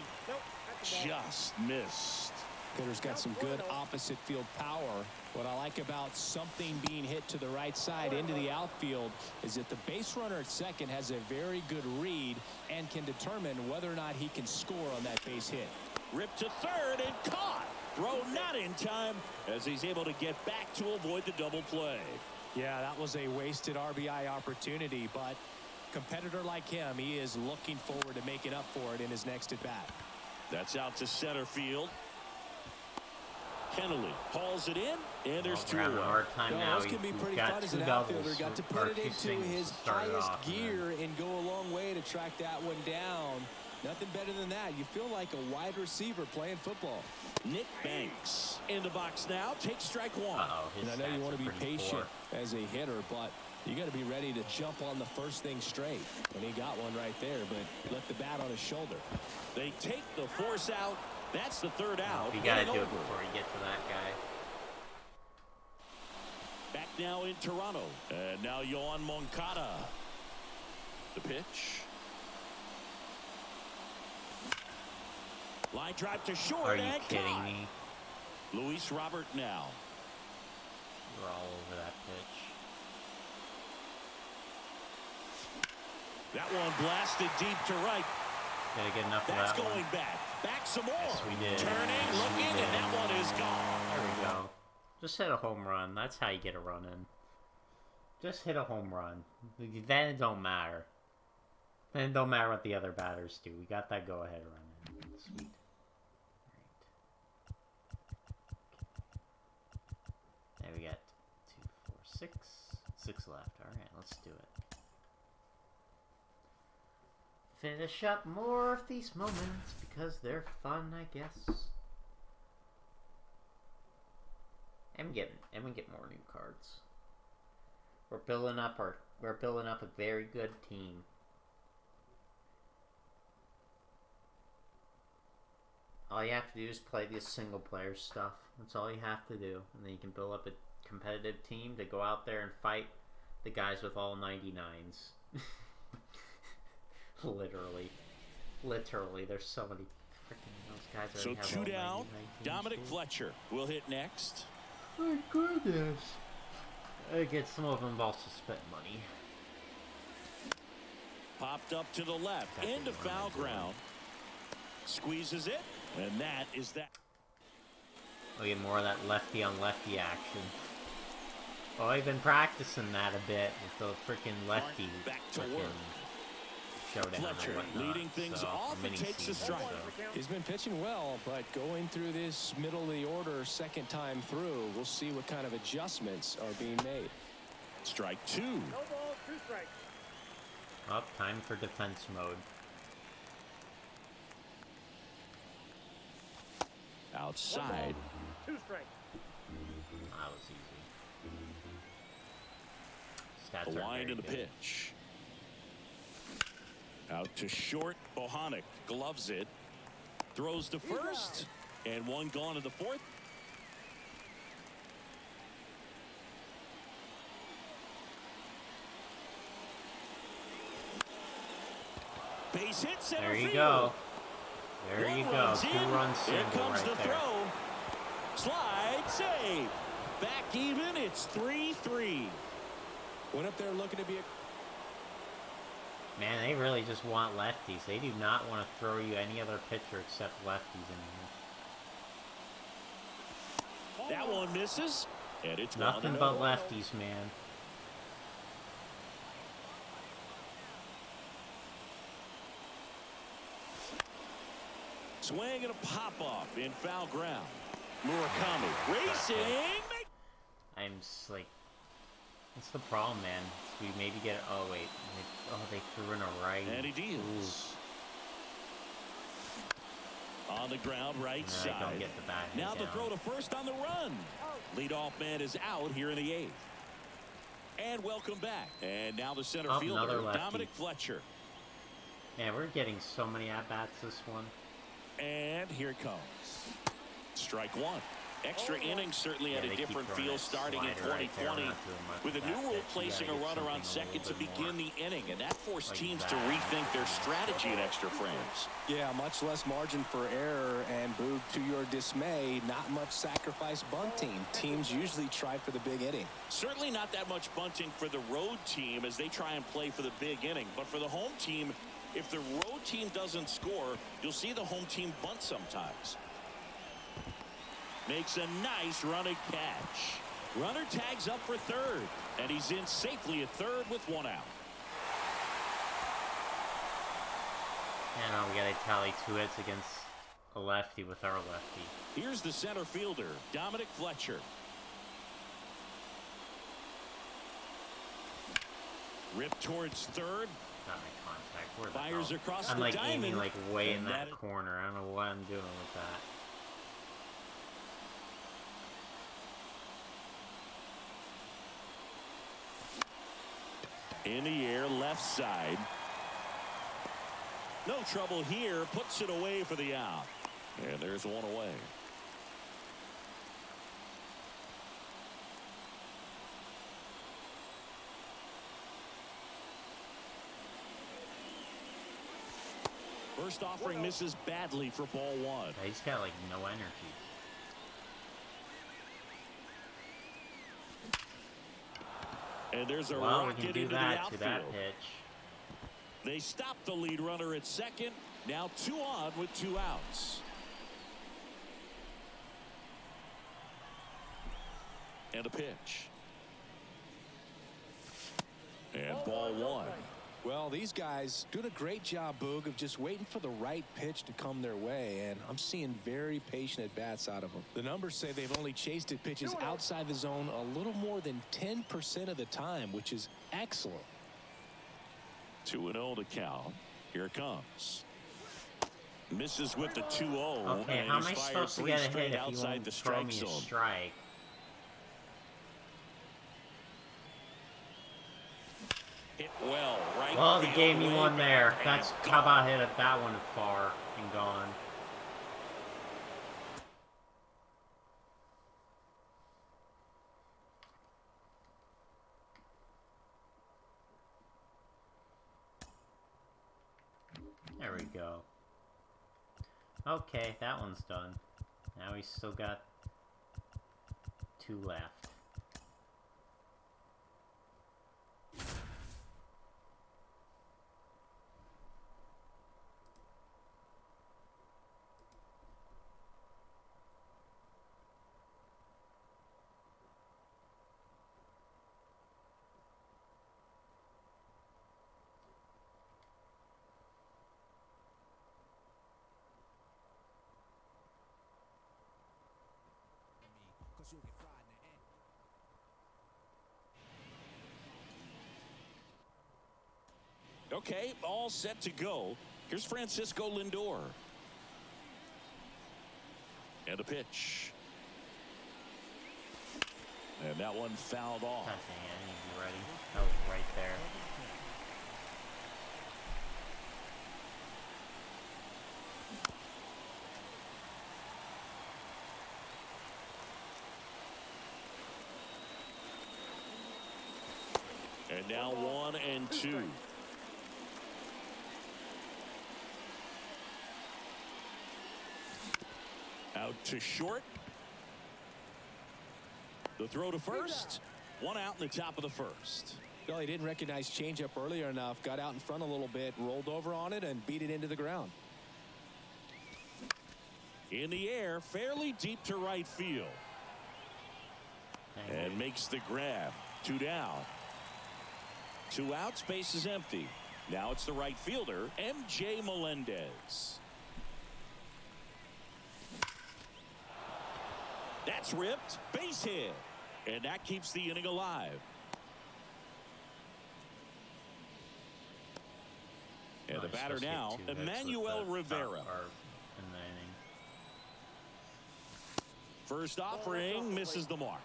Just missed. Hitter's got some good opposite field power. What I like about something being hit to the right side into the outfield is that the base runner at second has a very good read and can determine whether or not he can score on that base hit. Ripped to third and caught. Throw not in time as he's able to get back to avoid the double play. Yeah, that was a wasted RBI opportunity, but competitor like him, he is looking forward to making up for it in his next at bat. That's out to center field. Kennelly hauls it in, and there's two having a away. hard time now. This can be pretty fun as an outfielder. Got to put it into his highest gear and go a long way to track that one down. Nothing better than that. You feel like a wide receiver playing football. Nick Banks in the box now. Takes strike one. And I know you want to be patient as a hitter, but you got to be ready to jump on the first thing straight. And he got one right there, but left the bat on his shoulder. They take the force out, That's the third out. You gotta Inning do it over. before you get to that guy. Back now in Toronto. And now Yoan Moncada. The pitch. Line drive to short. Are you and kidding caught. me? Luis Robert now. We're all over that pitch. That one blasted deep to right. Gotta get enough of That's that going one. back. Back some more. Yes, we did. Turning, Yes, we looking, did. and that one is gone. There we go. Just hit a home run. That's how you get a run in. Just hit a home run. Then it don't matter. Then it don't matter what the other batters do. We got that go-ahead run in. Sweet. Alright. There we got 2, 4, 6. 6 left. Alright, let's do it. Finish up more of these moments because they're fun, I guess. And we get more new cards. We're building up a very good team. All you have to do is play this single player stuff. That's all you have to do. And then you can build up a competitive team to go out there and fight the guys with all 99s. Literally, there's so many freaking those guys. So Already have 2 all down. 99 Dominic teams, Fletcher will hit next. my goodness. I get some of them also spent money. Popped up to the left. Got the Into run foul into it. ground. Squeezes it. And that is that. We'll get more of that lefty on lefty action. Oh, I've been practicing that a bit with the freaking lefty Back to frickin' work. showdown Fletcher and whatnot. leading things So, off and mini takes the season, strike. so. He's been pitching well, but going through this middle of the order second time through, we'll see what kind of adjustments are being made. Strike 2. No ball, 2 strikes. Well, time for defense mode. Outside. 2 strikes. That was easy. Stats A are wind very in the good. pitch. Out to short. Bohanic gloves it. Throws to first. And one gone to the fourth. Base hit center There you field. go. There One you go. runs 2 in. run Here single comes right the there. throw. Slide save. Back even. It's 3-3. Went up there looking to be a Man, they really just want lefties. They do not want to throw you any other pitcher except lefties in here. That one misses. And it's Nothing 1-0. but lefties, man. Swing and a pop-off in foul ground. Murakami racing. I'm just like, what's the problem, man? We maybe get. Oh wait, they threw in a right. And he deals. On the ground, right I side. don't get the back Now the down. throw to first on the run. Leadoff man is out here in the 8th. And welcome back. And now the center Oh, fielder, another lefty. Dominic Fletcher. Man, we're getting so many at-bats this one. And here it comes. Strike 1. Extra innings certainly Yeah, had a they keep different throwing feel that starting in slider right there. 2020 We're not doing much with a with new that rule pitch. You placing a gotta get runner on something a second to little bit begin more the inning, and that forced like teams that. to rethink their strategy in extra frames. Yeah, much less margin for error, and Boog, to your dismay, not much sacrifice bunting. Teams usually try for the big inning. Certainly not that much bunting for the road team as they try and play for the big inning, but for the home team, if the road team doesn't score, you'll see the home team bunt sometimes. Makes a nice running catch. Runner tags up for third, and he's in safely at third with 1 out. And now we gotta tally 2 hits against a lefty with our lefty. Here's the center fielder, Dominic Fletcher. Ripped towards third. Got my contact. Where the Fires hell? across I'm the like diamond. aiming like way in And that that- corner. I don't know what I'm doing with that. In the air, left side. No trouble here. Puts it away for the out. And there's one away. First offering misses badly for ball one. Yeah, he's got like no energy. And there's a Well, we rocket can do into the that to outfield. that pitch. They stop the lead runner at second. Now 2 on with 2 outs. And a pitch. And ball one. Well, these guys doing a great job, Boog, of just waiting for the right pitch to come their way, and I'm seeing very patient at-bats out of them. The numbers say they've only chased at pitches outside the zone a little more than 10% of the time, which is excellent. 2-0 to count. Here it comes. Misses with the 2-0. Okay, and how am he's I fired supposed to 3 get a hit straight if you outside won't the throw strike me a zone. strike? Hit well, right? Well, they field, gave me way one there. back, That's and how about gone. hit that one far and gone. There we go. Okay, that one's done. Now we still got 2 left. Okay, all set to go. Here's Francisco Lindor. And a pitch. And that one fouled off. God dang it, I need to be ready. That was right there. And now 1-2. Out to short. The throw to first. 1 out in the top of the first. Well, he didn't recognize changeup earlier enough, got out in front a little bit, rolled over on it, and beat it into the ground. In the air, fairly deep to right field. And makes the grab. 2 down. 2 outs, base is empty. Now it's the right fielder, MJ Melendez. That's ripped, base hit. And that keeps the inning alive. And the batter now, Emmanuel Rivera. First offering misses the mark.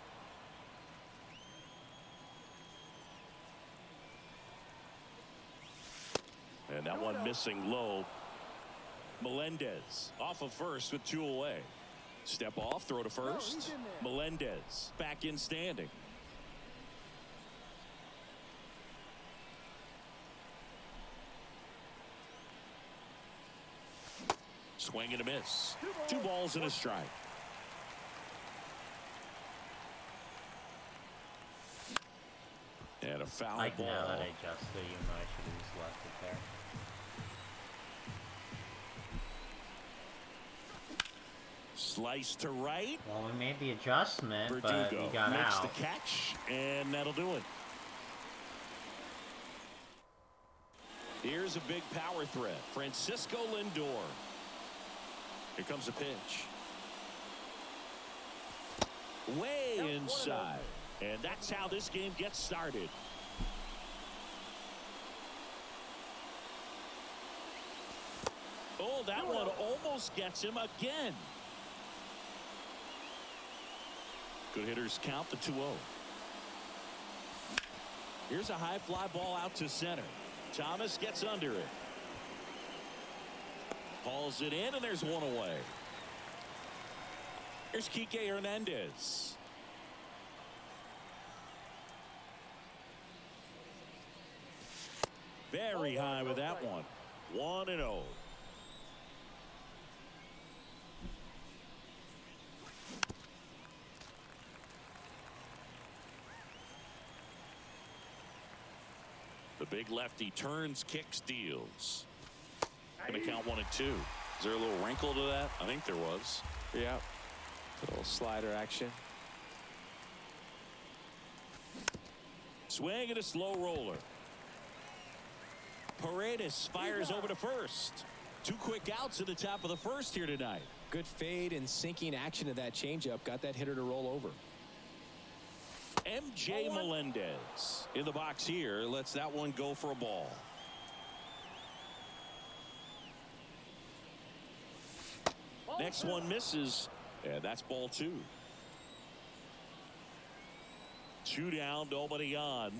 And that one missing low. Melendez off of first with 2 away. Step off, throw to first. Melendez back in standing. Swing and a miss. 2 balls and a strike. And a foul Like ball. now that I adjusted, even though I should have just left it there. Slice to right. Well, we made the adjustment, but Verdugo we got makes out. the catch, and that'll do it. Here's a big power threat. Francisco Lindor. Here comes a pitch. Way inside. And that's how this game gets started. Oh, that one almost gets him again. Good hitters count the 2-0. Here's a high fly ball out to center. Thomas gets under it. Hauls it in, and there's 1 away. Here's Kike Hernandez. Very high with that one. 1-0. The big lefty turns, kicks, deals. Going to count 1-2. Is there a little wrinkle to that? I think there was. Yeah. A little slider action. Swing and a slow roller. Paredes fires over to first. 2 quick outs at the top of the first here tonight. Good fade and sinking action of that changeup. Got that hitter to roll over. MJ Melendez in the box here. Lets that one go for a ball. Next one misses. And that's ball 2. 2 down, nobody on.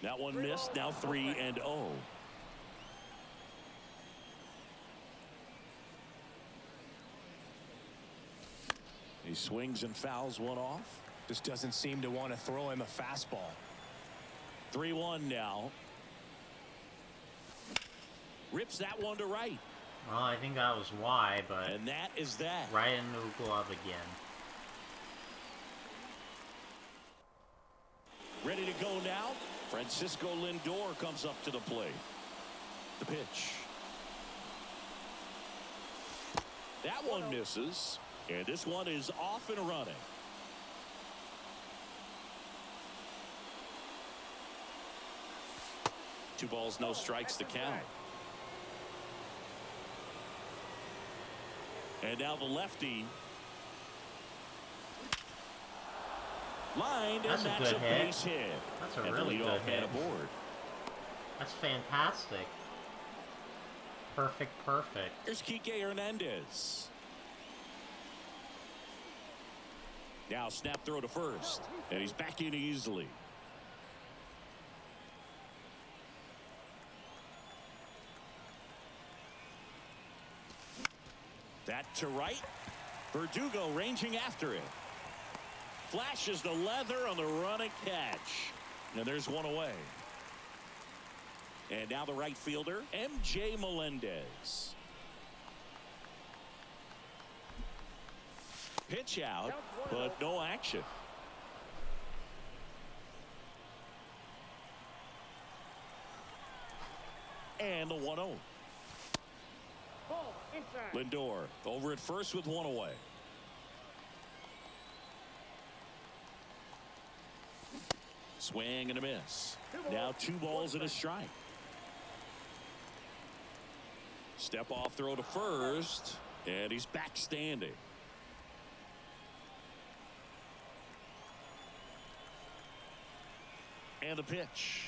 That one missed. Now 3-0. He swings and fouls one off. Just doesn't seem to want to throw him a fastball. 3-1 now. Rips that one to right. Well, I think that was why, but And that is that. right into the glove again. Ready to go now. Francisco Lindor comes up to the plate. The pitch. That one misses. And this one is off and running. Two balls, no strikes to count. And now the lefty. Lined, That's and a that's good a hit. base hit. That's a And the really leadoff good man hit. aboard. That's fantastic. Perfect, perfect. Here's Kike Hernandez. Now snap throw to first. And he's back in easily. That to right. Verdugo ranging after it. Flashes the leather on the running catch. And there's one away. And now the right fielder, MJ Melendez. Pitch out, but no action. And the 1-0. Ball inside. Lindor over at first with one away. Swing and a miss. Now 2 balls and a strike. Step off throw to first, and he's back standing. And the pitch.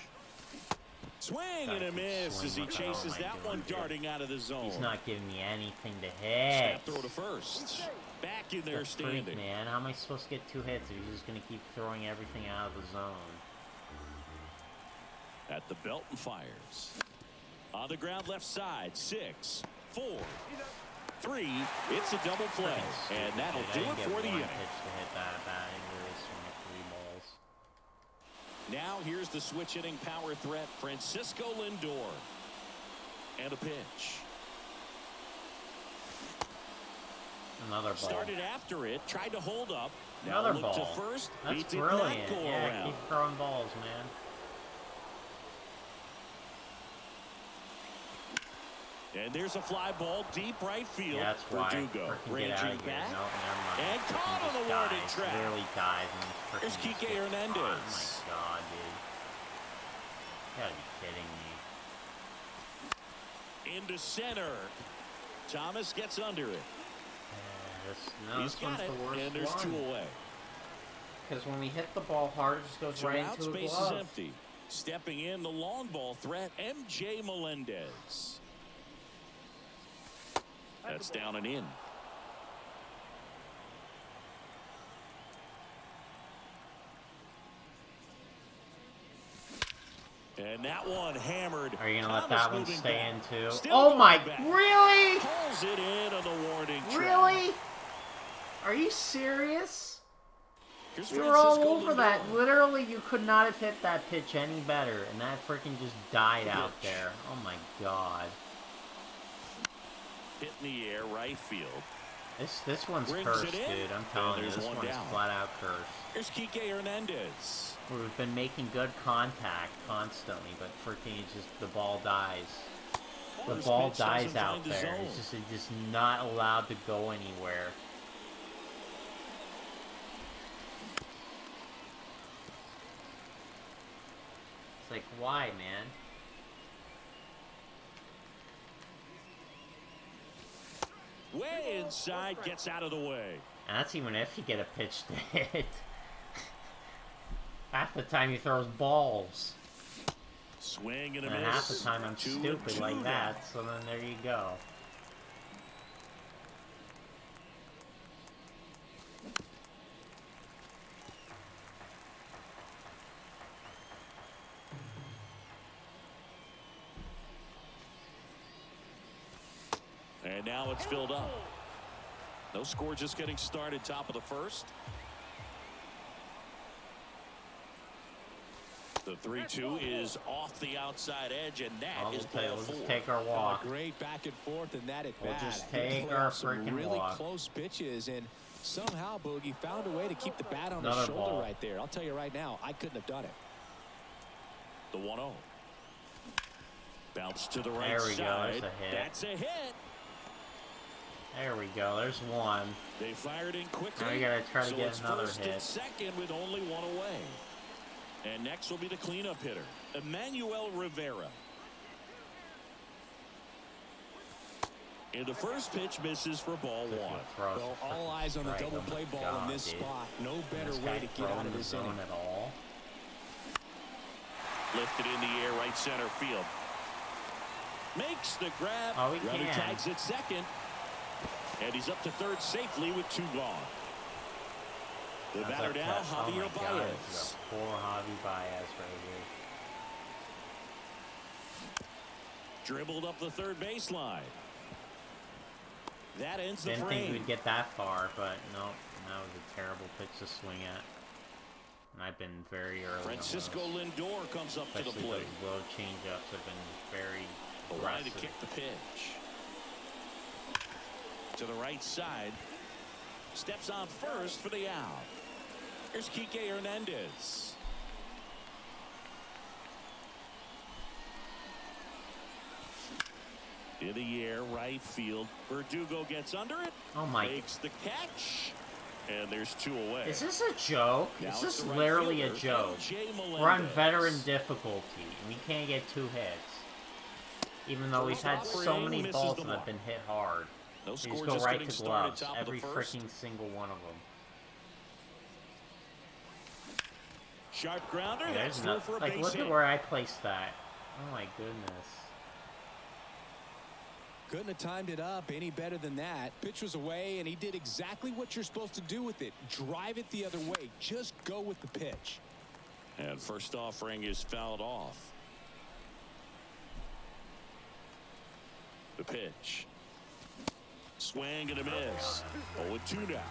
Swing and a miss as he chases that one darting out of the zone. He's not giving me anything to hit. Snap throw to first. Back in there The freak, standing. man. How am I supposed to get 2 hits if he's just going to keep throwing everything out of the zone? At the belt and fires. On the ground left side. 6, 4, 3. It's a double play. And that'll do it for the inning. Pitch to hit that batting race from 3 balls. Now here's the switch hitting power threat, Francisco Lindor. And a pitch. Another ball. Started after it, tried to hold up. Now Another look ball. to first. That's He did brilliant. not go Yeah, around. keep throwing balls, man. And there's a fly ball deep right field. Yeah, that's why. Verdugo Freaking get out ranging of here. back. No, never mind. And Freaking caught on just the warning dives. track. Literally dives and Here's freaking Kike just gets Hernandez. caught. Oh my god, dude. You gotta be kidding me. Into center. Thomas gets under it. He's This got one's it, the worst and there's one. 2 away. Because when we hit the ball hard, it just goes So right out into a space is glove. empty. Stepping in, the long ball threat, MJ Melendez. That's down and in. And that one hammered. Are you gonna let Thomas that one moving stay back. in too? Still Oh my! going back. Really? Pulls it in on the warning track. Really? Are you serious? Here's You were all Francisco over that. Lindor. Literally, you could not have hit that pitch any better, and that freaking just died out there. Oh my god. Hit in the air, right field. This one's Brings cursed, it in, dude. I'm telling you, and this there's one one's down. flat out cursed. Here's Kike Hernandez. We've been making good contact constantly, but freaking it's just the ball dies. The First ball pitch dies doesn't out find the there. zone. It's just not allowed to go anywhere. It's like, why, man? Way inside, gets out of the way. And that's even if you get a pitch to hit. Half the time he throws balls. Swing and a And miss. half the time I'm 2-2 stupid like now. that, so then there you go. And now it's filled up. No score, just getting started, top of the first. The 3-2 is off the outside edge, and that is ball We'll 4. just take our walk. Great back and forth in that at We'll bat. just He take played our off some freaking really walk. close pitches, and somehow Boogie found a way to keep the bat on Another his shoulder ball. right there. I'll tell you right now, I couldn't have done it. The 1-0. Bounce to the right There we go, side. there's a hit. That's a hit. There we go. There's one. They fired in quickly. Now we gotta try to so get it's another first hit. and second with only one away. And next will be the cleanup hitter, Emmanuel Rivera. And the first pitch misses for ball 1. Well, all eyes on the double play ball in this spot. No better way to get out of this inning. At all. Lifted in the air, right center field. Makes the grab. Oh, he Runner can. tags at second. And he's up to third safely with 2 gone. The How's batter that now, catch? Oh my Javier God, Baez. it's a poor Javi Baez right here. Dribbled up the third baseline. That ends the Didn't think frame. we'd get that far, but no, that was a terrible pitch to swing at. And I've been very early. Francisco on those. Lindor comes up to the Especially plate. those low changeups have been very The line to aggressive. kick the pitch. To the right side. Steps on first for the out. Here's Kike Hernandez. In the air, right field. Verdugo gets under it. Oh my! Makes the catch. And there's 2 away. Is this a joke? Now Is it's this the right literally a fielder, joke? LJ We're on Melendez. veteran difficulty, and we can't get 2 hits. Even though we've First had so offering many misses balls the that have mark. been hit hard. No They score, just go just right getting to started, gloves. top of the Every first. freaking single one of them. Sharp grounder. Yeah, That's there's through no, for a like, base look hit. at where I placed that. Oh my goodness. Couldn't have timed it up any better than that. Pitch was away, and he did exactly what you're supposed to do with it. Drive it the other way. Just go with the pitch. And first offering is fouled off. The pitch. Swing and a miss. 0-2 now. Late on that one.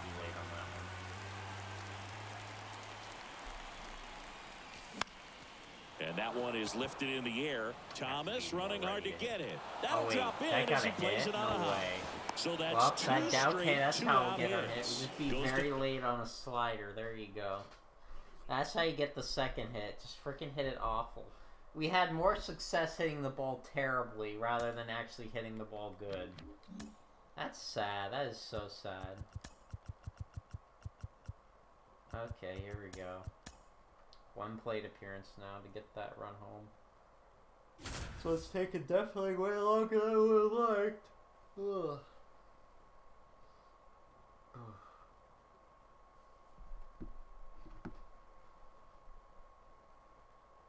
And that one is lifted in the air. Thomas running hard to get it. That'll Oh wait, drop in that as got he a plays hit? it on a No high. way. So that's Well, 2 okay, straight that's how we'll get our hit. hits. We'll just be Goes very to late on a slider. There you go. That's how you get the second hit. Just freaking hit it awful. We had more success hitting the ball terribly rather than actually hitting the ball good. That's sad. That is so sad. Okay, here we go. 1 plate appearance now to get that run home. So it's taken definitely way longer than I would have liked. Ugh.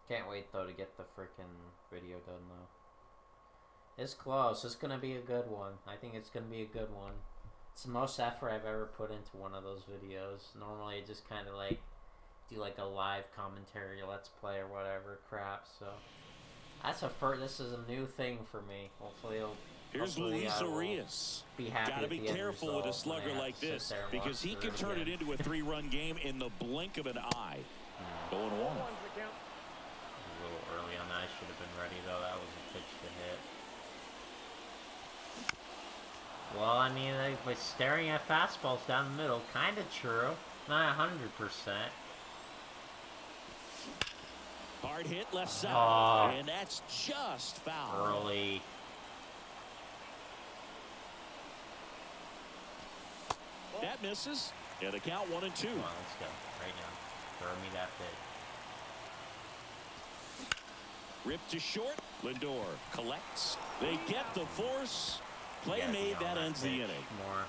Can't wait though to get the freaking video done though. It's close. It's gonna be a good one. I think it's gonna be a good one. It's the most effort I've ever put into one of those videos. Normally I just kind of like do like a live commentary, let's play or whatever crap. So that's this is a new thing for me. Hopefully it'll Here's Hopefully Luis I will Urias. be happy Got to with be the end careful result with a when I slugger have like to sit this there and because watch he through can turn it again. into a 3-run game in the blink of an eye. 0-1. One's the count. A little early on that. I should have been ready though. That was a pitch to hit. Well, I mean, by staring at fastballs down the middle, kind of true. Not 100%. Hard hit left side. Oh. And that's just foul. Early. That misses. And the count 1-2. Come on, let's go. Right now. Throw me that pitch. Ripped to short. Lindor collects. They get the force. Play Yeah, made. beyond That ends the pitch inning. More.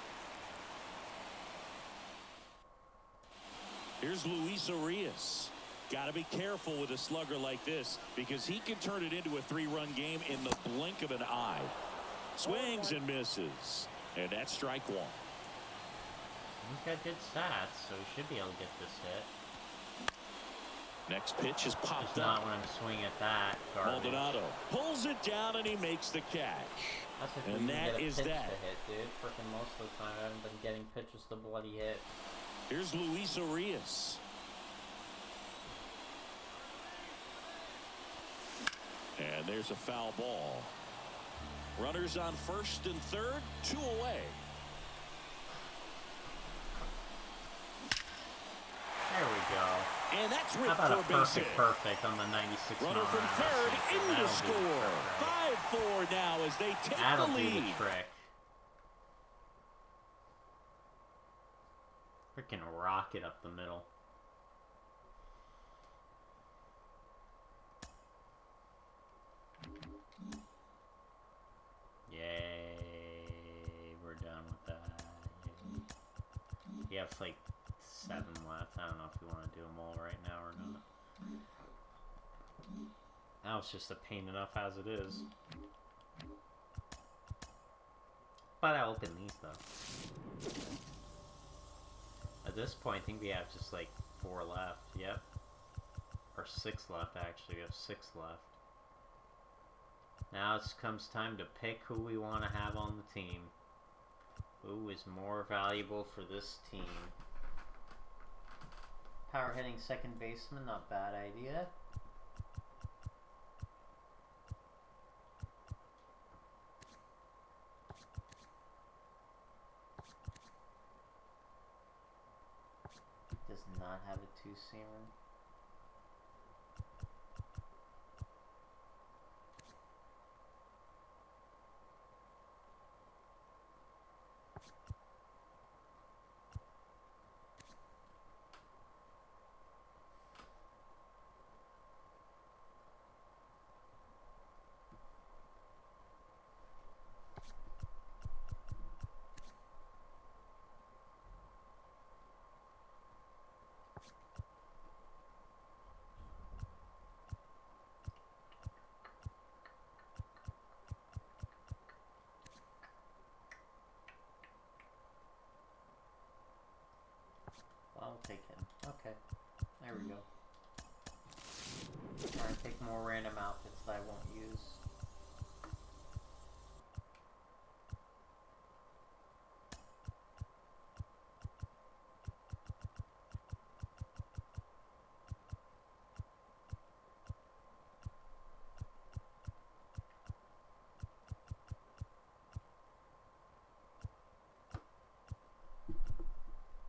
Here's Luis Urias. Got to be careful with a slugger like this because he can turn it into a 3-run game in the blink of an eye. Swings and misses. And that's strike 1. He's got good stats, so he should be able to get this hit. Next pitch is popped Just not up. when I'm swinging at that. Garbage. Maldonado pulls it down and he makes the catch. That's if we And can that get a is pitch that. to hit, dude. Freaking most of the time I haven't been getting pitches to bloody hit. Here's Luis Urias. And there's a foul ball. Runners on first and third, 2 away. There we go. And that's How ripped about a for a base hit. perfect on the 96 Runner mile from an hour third sinker. into That'll do the score. trick, right? 5-4 now as they take That'll the do lead. the trick. Freaking rocket up the middle. Yay, we're done with that. Yay. You have like 7 left. I don't know if you want to do them all right now or not. Now it's just a pain enough as it is. But I open these though. At this point, I think we have just like 4 left. Yep. Or 6 left actually. We have 6 left. Now it comes time to pick who we want to have on the team. Who is more valuable for this team? Power hitting second baseman, not bad idea. Does not have a 2-seamer. I'll take him. Okay. There we go. Alright, pick more random outfits that I won't use.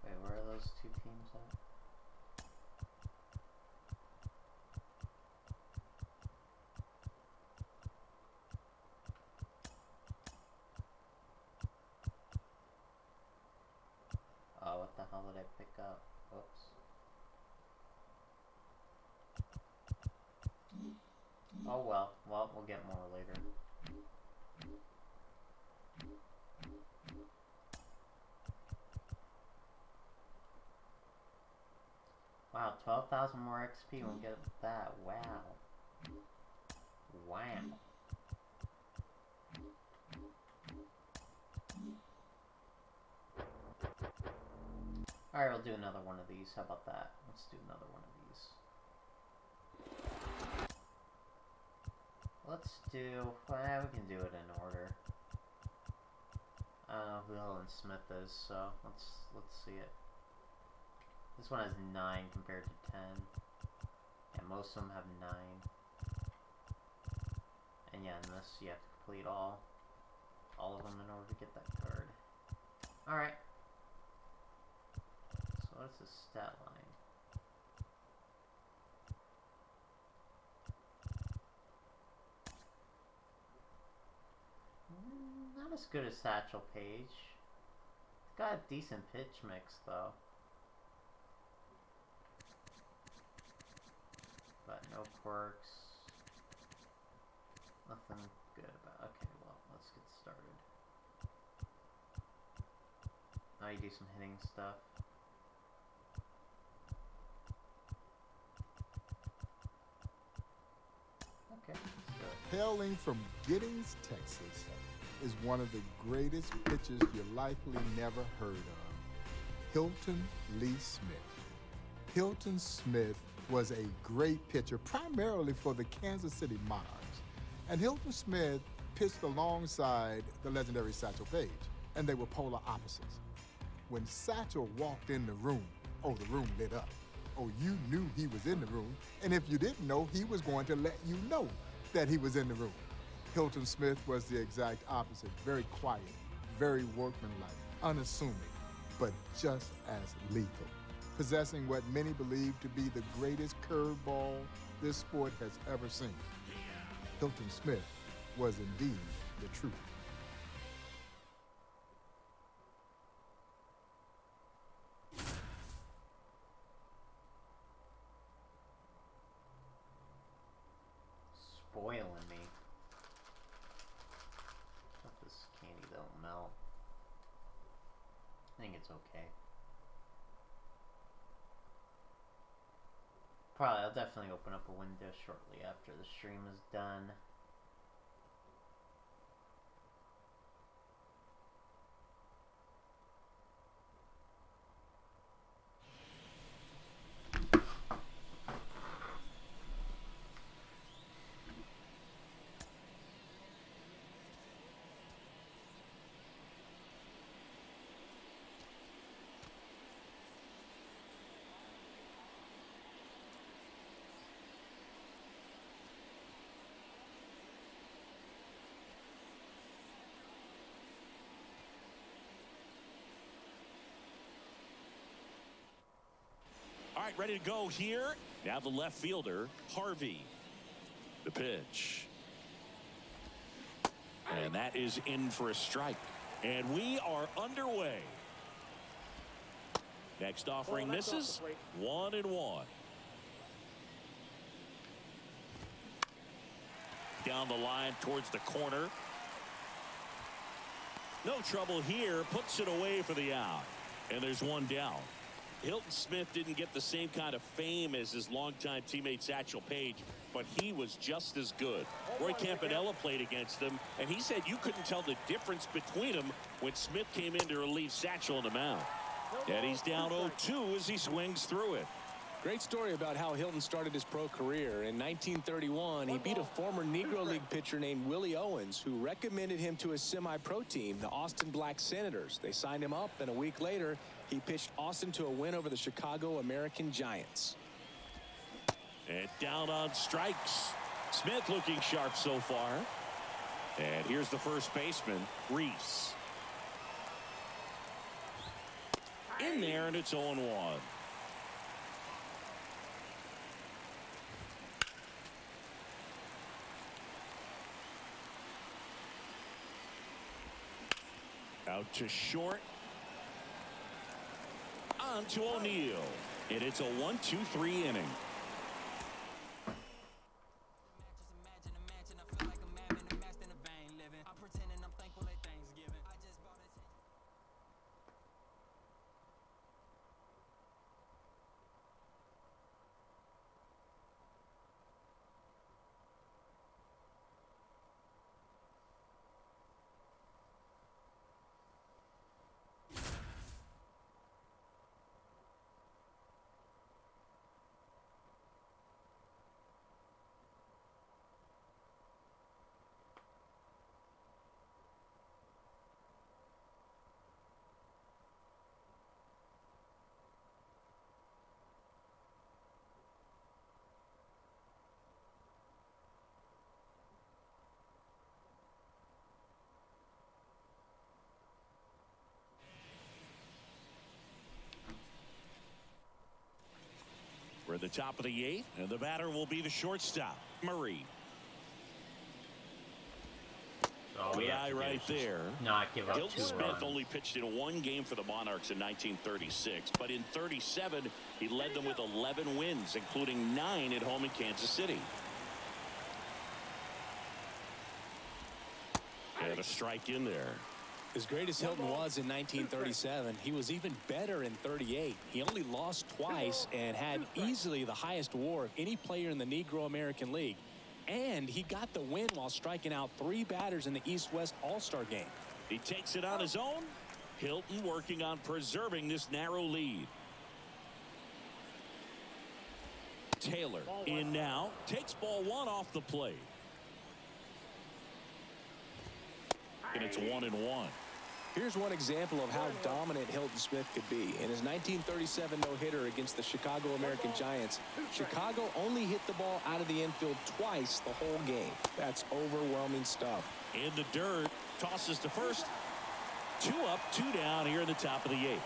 Wait, where are those 2 teams at? Oh, what the hell did I pick up? Whoops. Oh well. Well, we'll get more later. Wow, 12,000 more XP, we'll get that. Wow. Wow. Alright, we'll do another one of these. How about that? Let's do another one of these. Let's do... Well, we can do it in order. I don't know who Hilton Smith is, so let's see it. This one has 9 compared to 10. Yeah, most of them have 9. And yeah, in this you have to complete all of them in order to get that card. Alright. So what's the stat line? Not as good as Satchel Paige. It's got a decent pitch mix though. But no quirks. Nothing good about. Okay, well, let's get started. Now you do some hitting stuff. Okay, let's do it. Hailing from Giddings, Texas, is one of the greatest pitchers you likely never heard of, Hilton Lee Smith. Hilton Smith was a great pitcher, primarily for the Kansas City Monarchs. And Hilton Smith pitched alongside the legendary Satchel Paige, and they were polar opposites. When Satchel walked in the room, oh, the room lit up. Oh, you knew he was in the room, and if you didn't know, he was going to let you know that he was in the room. Hilton Smith was the exact opposite, very quiet, very workmanlike, unassuming, but just as lethal, possessing what many believe to be the greatest curveball this sport has ever seen. Hilton Smith was indeed the truth. Spoiling me. Hope this candy don't melt. I think it's okay. I'll definitely open up a window shortly after the stream is done. All right, ready to go here. Now the left fielder, Harvey. The pitch. And that is in for a strike. And we are underway. Next offering misses. 1-1. Down the line towards the corner. No trouble here. Puts it away for the out. And there's one down. Hilton Smith didn't get the same kind of fame as his longtime teammate Satchel Paige, but he was just as good. Roy Campanella played against him, and he said you couldn't tell the difference between them when Smith came in to relieve Satchel on the mound. And he's down 0-2 as he swings through it. Great story about how Hilton started his pro career. In 1931, he beat a former Negro League pitcher named Willie Owens, who recommended him to his semi-pro team, the Austin Black Senators. They signed him up, and a week later, he pitched Austin to a win over the Chicago American Giants. And down on strikes. Smith looking sharp so far. And here's the first baseman, Reese. In there, and it's 0-1. Out to short. On to O'Neill. And it's a 1-2-3 inning. We're at the top of the 8th, and the batter will be the shortstop, Murray. All we Good have eye to do right is just there. not give up Hilton 2 Smith runs. only pitched in 1 game for the Monarchs in 1936, but in 37 he led them with 11 wins, including 9 at home in Kansas City. And a strike in there. As great as Hilton was in 1937, he was even better in 38. He only lost twice and had easily the highest WAR of any player in the Negro American League. And he got the win while striking out 3 batters in the East-West All-Star game. He takes it on his own. Hilton working on preserving this narrow lead. Taylor in now. Takes ball 1 off the plate. And it's 1-1. Here's one example of how dominant Hilton Smith could be. In his 1937 no-hitter against the Chicago American Giants, Chicago only hit the ball out of the infield twice the whole game. That's overwhelming stuff. In the dirt, tosses to first. 2 up, 2 down here in the top of the 8th.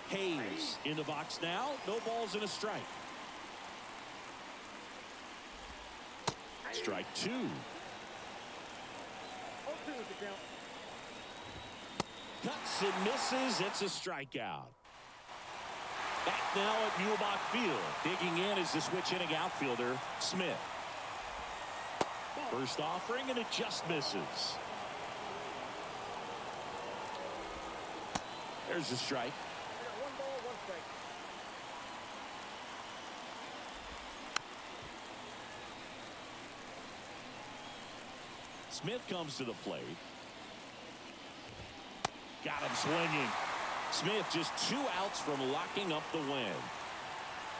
Hayes in the box now. No balls and a strike. Strike 2. 0-2 is the count. Cuts and misses. It's a strikeout. Back now at Muehlbach Field. Digging in is the switch-hitting outfielder, Smith. First offering, and it just misses. There's the strike. We got 1 ball, 1 strike. Smith comes to the plate. Got him swinging. Smith just 2 outs from locking up the win.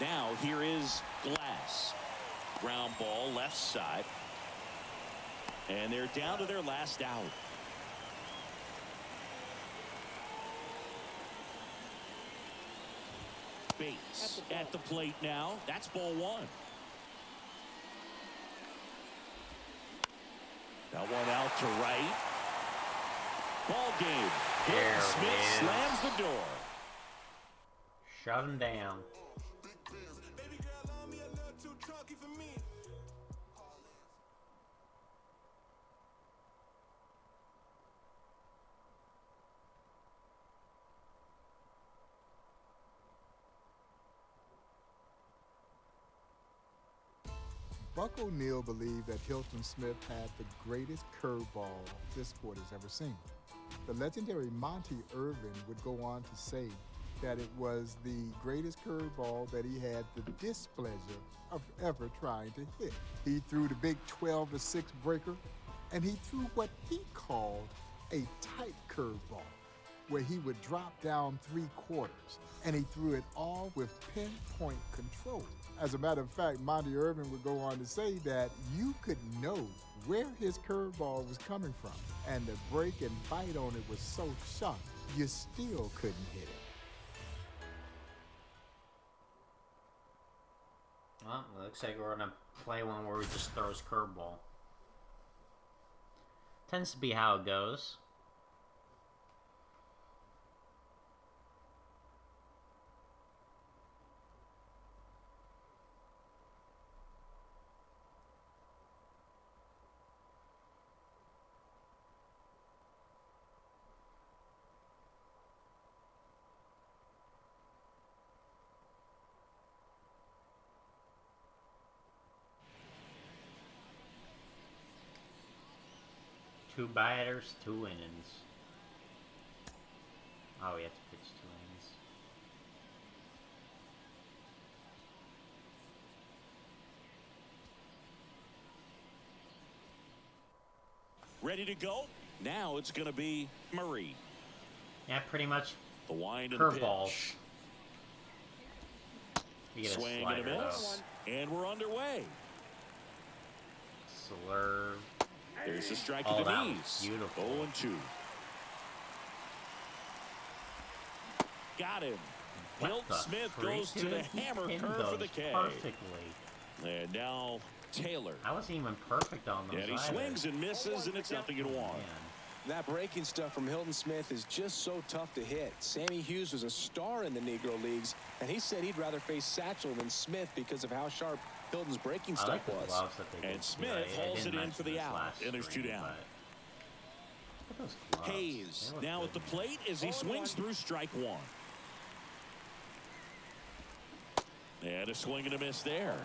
Now here is Glass. Ground ball left side. And they're down to their last out. Bates at the plate now. That's ball 1. That one out to right. Ball game. There Smith it is. slams the door. Shut him down. Buck O'Neil believed that Hilton Smith had the greatest curveball this sport has ever seen. The legendary Monty Irvin would go on to say that it was the greatest curveball that he had the displeasure of ever trying to hit. He threw the big 12-6 breaker, and he threw what he called a tight curveball, where he would drop down 3/4, and he threw it all with pinpoint control. As a matter of fact, Monty Irvin would go on to say that you could know where his curveball was coming from, and the break and bite on it was so sharp, you still couldn't hit it. Well, it looks like we're going to play one where we just throw his curveball. Tends to be how it goes. Two batters, 2 innings. Oh, we have to pitch 2 innings. Ready to go. Now it's going to be Murray. Yeah, pretty much The wind and the curveballs. pitch. You get a Swing and a slider, miss. And we're underway. though. Slurve. There's a strike Oh, to the that was knees. beautiful. 0-2. Got him. What Hilton the Smith freak? goes to Dude, the he hammer pinned curve for those the K. perfectly. And now Taylor. I wasn't even perfect on those And he either. swings and misses, and it's Oh, 0-1. man. That breaking stuff from Hilton Smith is just so tough to hit. Sammy Hughes was a star in the Negro Leagues, and he said he'd rather face Satchel than Smith because of how sharp Hilton's breaking stuff like the was. gloves that they And did, Smith too. I hauls didn't it in mention for the this out, last and there's 2 stream, down. but look at those gloves. Hayes They look now good, at the man. plate as he swings through strike 1. And a swing and a miss there.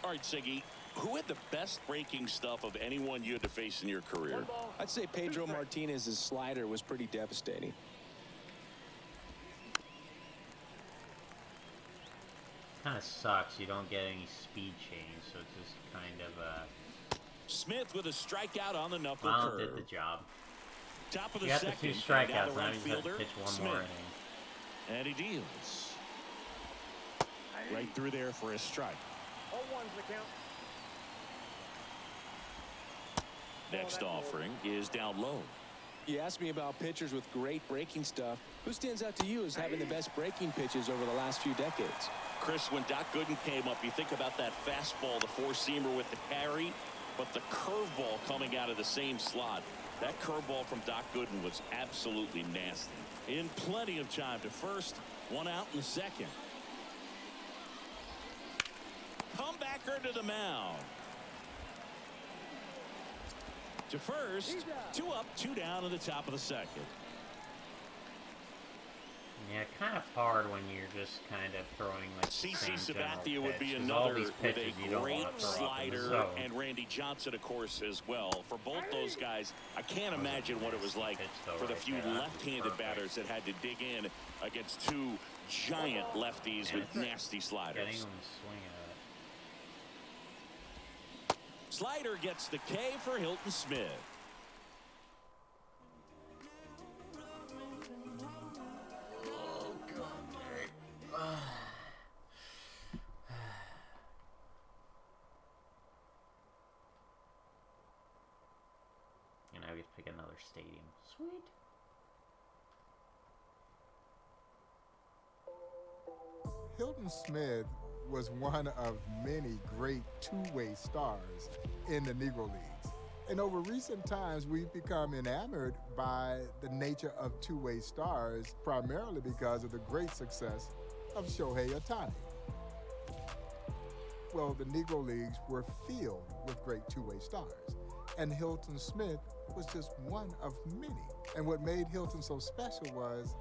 All right, Siggy, who had the best breaking stuff of anyone you had to face in your career? I'd say Pedro Martinez's slider was pretty devastating. Kind of sucks. You don't get any speed change, so it's just kind of Smith with a strikeout on the knuckle Milo curve. did the job. Top of the You got the second. 2 and now strikeouts. the Now right he's got to fielder, pitch one Smith. more inning. And he deals. Right through there for a strike. 0-1's the count. Next offering is down low. You asked me about pitchers with great breaking stuff. Who stands out to you as having the best breaking pitches over the last few decades? Chris, when Doc Gooden came up, you think about that fastball, the 4-seamer with the carry, but the curveball coming out of the same slot. That curveball from Doc Gooden was absolutely nasty. In plenty of time to first, 1 out in the second. Comebacker to the mound. To first, 2 up, 2 down in the top of the second. Yeah, kind of hard when you're just kind of throwing like CC the same general Sabathia would be pitch, 'cause all another these with pitches you a don't great wanna throw up in the slider, zone. and Randy Johnson, of course, as well. For both those guys, I can't That was a imagine what it was like pitch, though, for the right few there. That was left-handed perfect. batters that had to dig in against 2 giant lefties And with it's nasty Getting sliders. them to swing at it. Slider gets the K for Hilton Smith. And now we have to pick another stadium. Sweet. Hilton Smith was one of many great two-way stars in the Negro Leagues. And over recent times, we've become enamored by the nature of two-way stars, primarily because of the great success of Shohei Ohtani. Well, the Negro Leagues were filled with great two-way stars, and Hilton Smith was just one of many. And what made Hilton so special was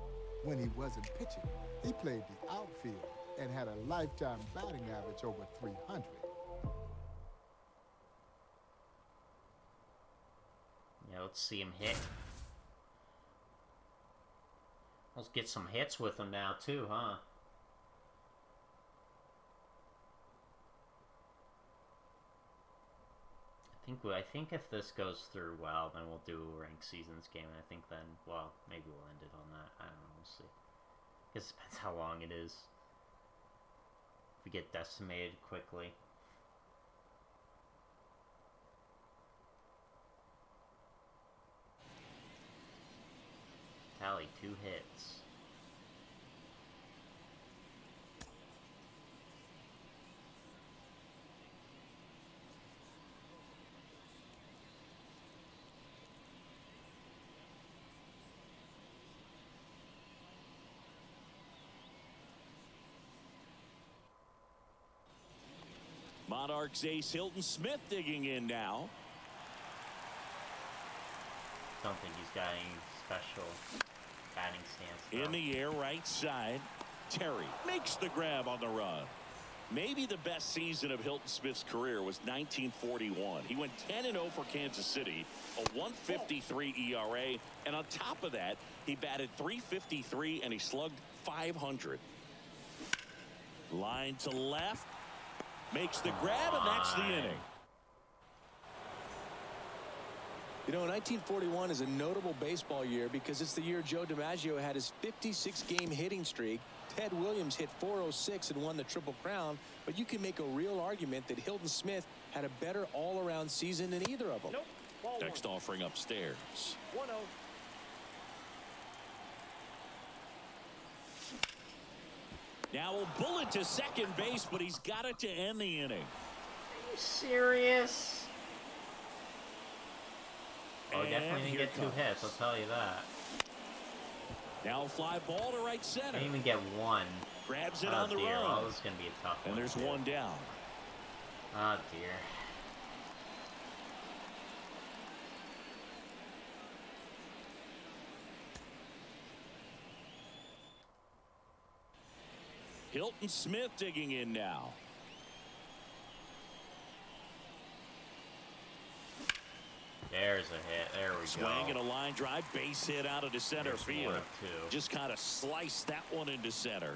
when he wasn't pitching, he played the outfield and had a lifetime batting average over 300. Yeah, let's see him hit. Let's get some hits with him now too, huh? I think if this goes through well, then we'll do a ranked seasons game. And I think then, well, maybe we'll end it on that. I don't know. We'll see. I guess it depends how long it is. If we get decimated quickly. Tally 2 hits. Monarchs ace Hilton Smith digging in now. Don't think he's got any special batting stance. In the air, right side. Terry makes the grab on the run. Maybe the best season of Hilton Smith's career was 1941. He went 10-0 for Kansas City, a 1.53 ERA, and on top of that, he batted .353 and he slugged .500. Line to left. Makes the grab, and that's the inning. You know, 1941 is a notable baseball year because it's the year Joe DiMaggio had his 56-game hitting streak. Ted Williams hit .406 and won the Triple Crown, but you can make a real argument that Hilton Smith had a better all-around season than either of them. Nope. Ball Next offering upstairs. 1-0. Now a bullet to second base, but he's got it to end the inning. Are you serious? Oh, And definitely didn't here get it 2 comes. hits, I'll tell you that. Now a fly ball to right center. Didn't even get 1. Grabs it Oh on the dear, run. well, this is going to be a tough one. And there's too. 1 down. Oh dear. Hilton Smith digging in now. There's a hit. There we Swing go. and a line drive, base hit out into center There's field. 1 of 2. Just kind of sliced that one into center.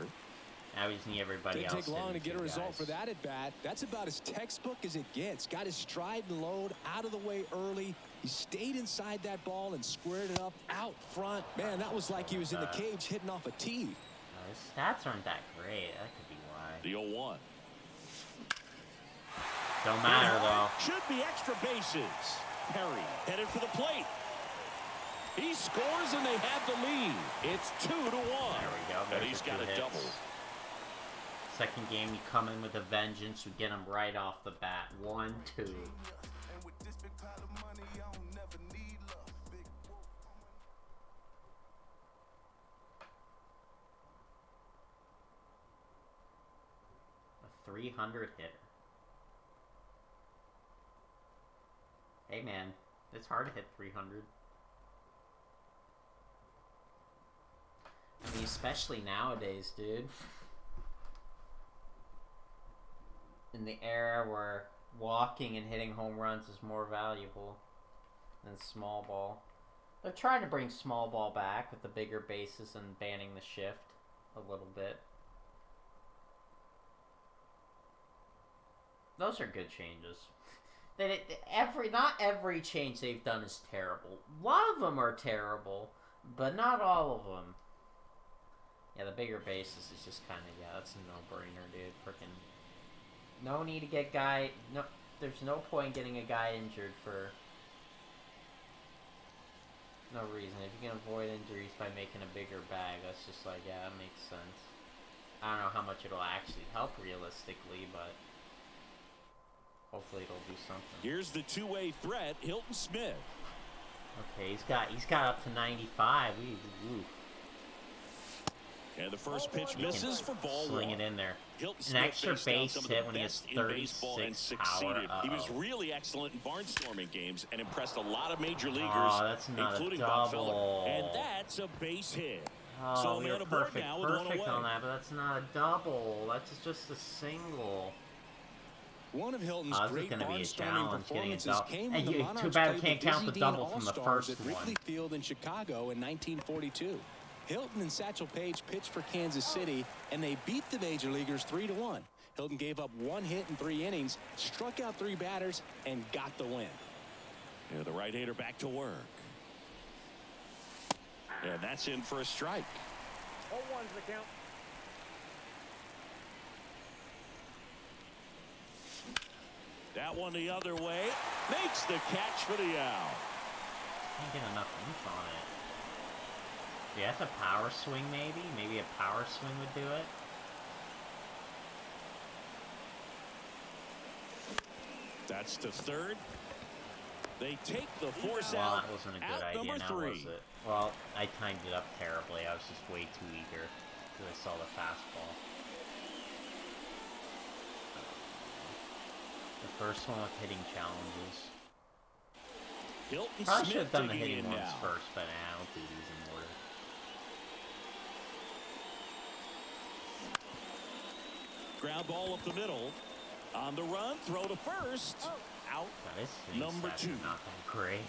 Now we just need everybody Didn't else take long to hitting get a too, result guys. for that at bat. That's about as textbook as it gets. Got his stride and load out of the way early. He stayed inside that ball and squared it up out front. Man, that was like he was in the cage hitting off a tee. His stats aren't that great. That could be why. The 0-1. Don't matter though. Should be extra bases. Perry headed for the plate. He scores and they have the lead. It's 2-1. There we go. And There's he's the got 2 a hits. double. Second game, you come in with a vengeance. You get them right off the bat. 1-2. A 300 hitter. Hey man, it's hard to hit 300. I mean, especially nowadays, dude. In the era where walking and hitting home runs is more valuable than small ball. They're trying to bring small ball back with the bigger bases and banning the shift a little bit. Those are good changes. Not every change they've done is terrible. A lot of them are terrible, but not all of them. Yeah, the bigger bases is just kind of, yeah, that's a no-brainer, dude. Freaking, no need to get no, there's no point getting a guy injured for no reason. If you can avoid injuries by making a bigger bag, that's just like, yeah, that makes sense. I don't know how much it'll actually help realistically, but hopefully it'll do something. Here's the two-way threat, Hilton Smith. Okay, he's got up to 95. Ooh. And the first pitch misses for ball Sling 1. it in there. Hilton An Smith extra faced down base some of hit the when he has best in baseball and 36 power. succeeded. He was really excellent in barnstorming games and impressed a lot of major leaguers, Oh, that's not including a Bob double. Feller. And that's a base hit. Oh, So we man were aboard perfect now with one away. on that, but that's not a double. That's just a single. One of Hilton's This is great gonna be a barnstorming challenge getting a performances double. came And when the too Monarchs bad we played can't the count the Dizzy double Dean from the All-Stars first at Wrigley one. Field in Chicago in 1942. Hilton and Satchel Paige pitched for Kansas City, and they beat the Major Leaguers 3-1. Hilton gave up 1 hit in 3 innings, struck out 3 batters, and got the win. Yeah, the right-hander back to work. And that's in for a strike. 0-1's the count. That one the other way. Makes the catch for the out. Can't get enough oomph on it. Yeah, that's a power swing maybe? Maybe a power swing would do it? That's to third. They take the force Well, out. that wasn't a good Out idea number now, 3. was it? Well, I timed it up terribly. I was just way too eager because I saw the fastball. The first one with hitting challenges. Hilton Probably Smith should have done the digging hitting in ones now. first, but I don't do these in order. Ground ball up the middle. On the run, throw to first. Out. God, his swing Number stats 2. are not that great.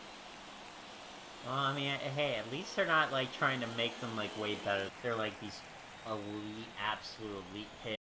Well, I mean, hey, at least they're not like trying to make them like way better. They're like these elite, absolute elite hits.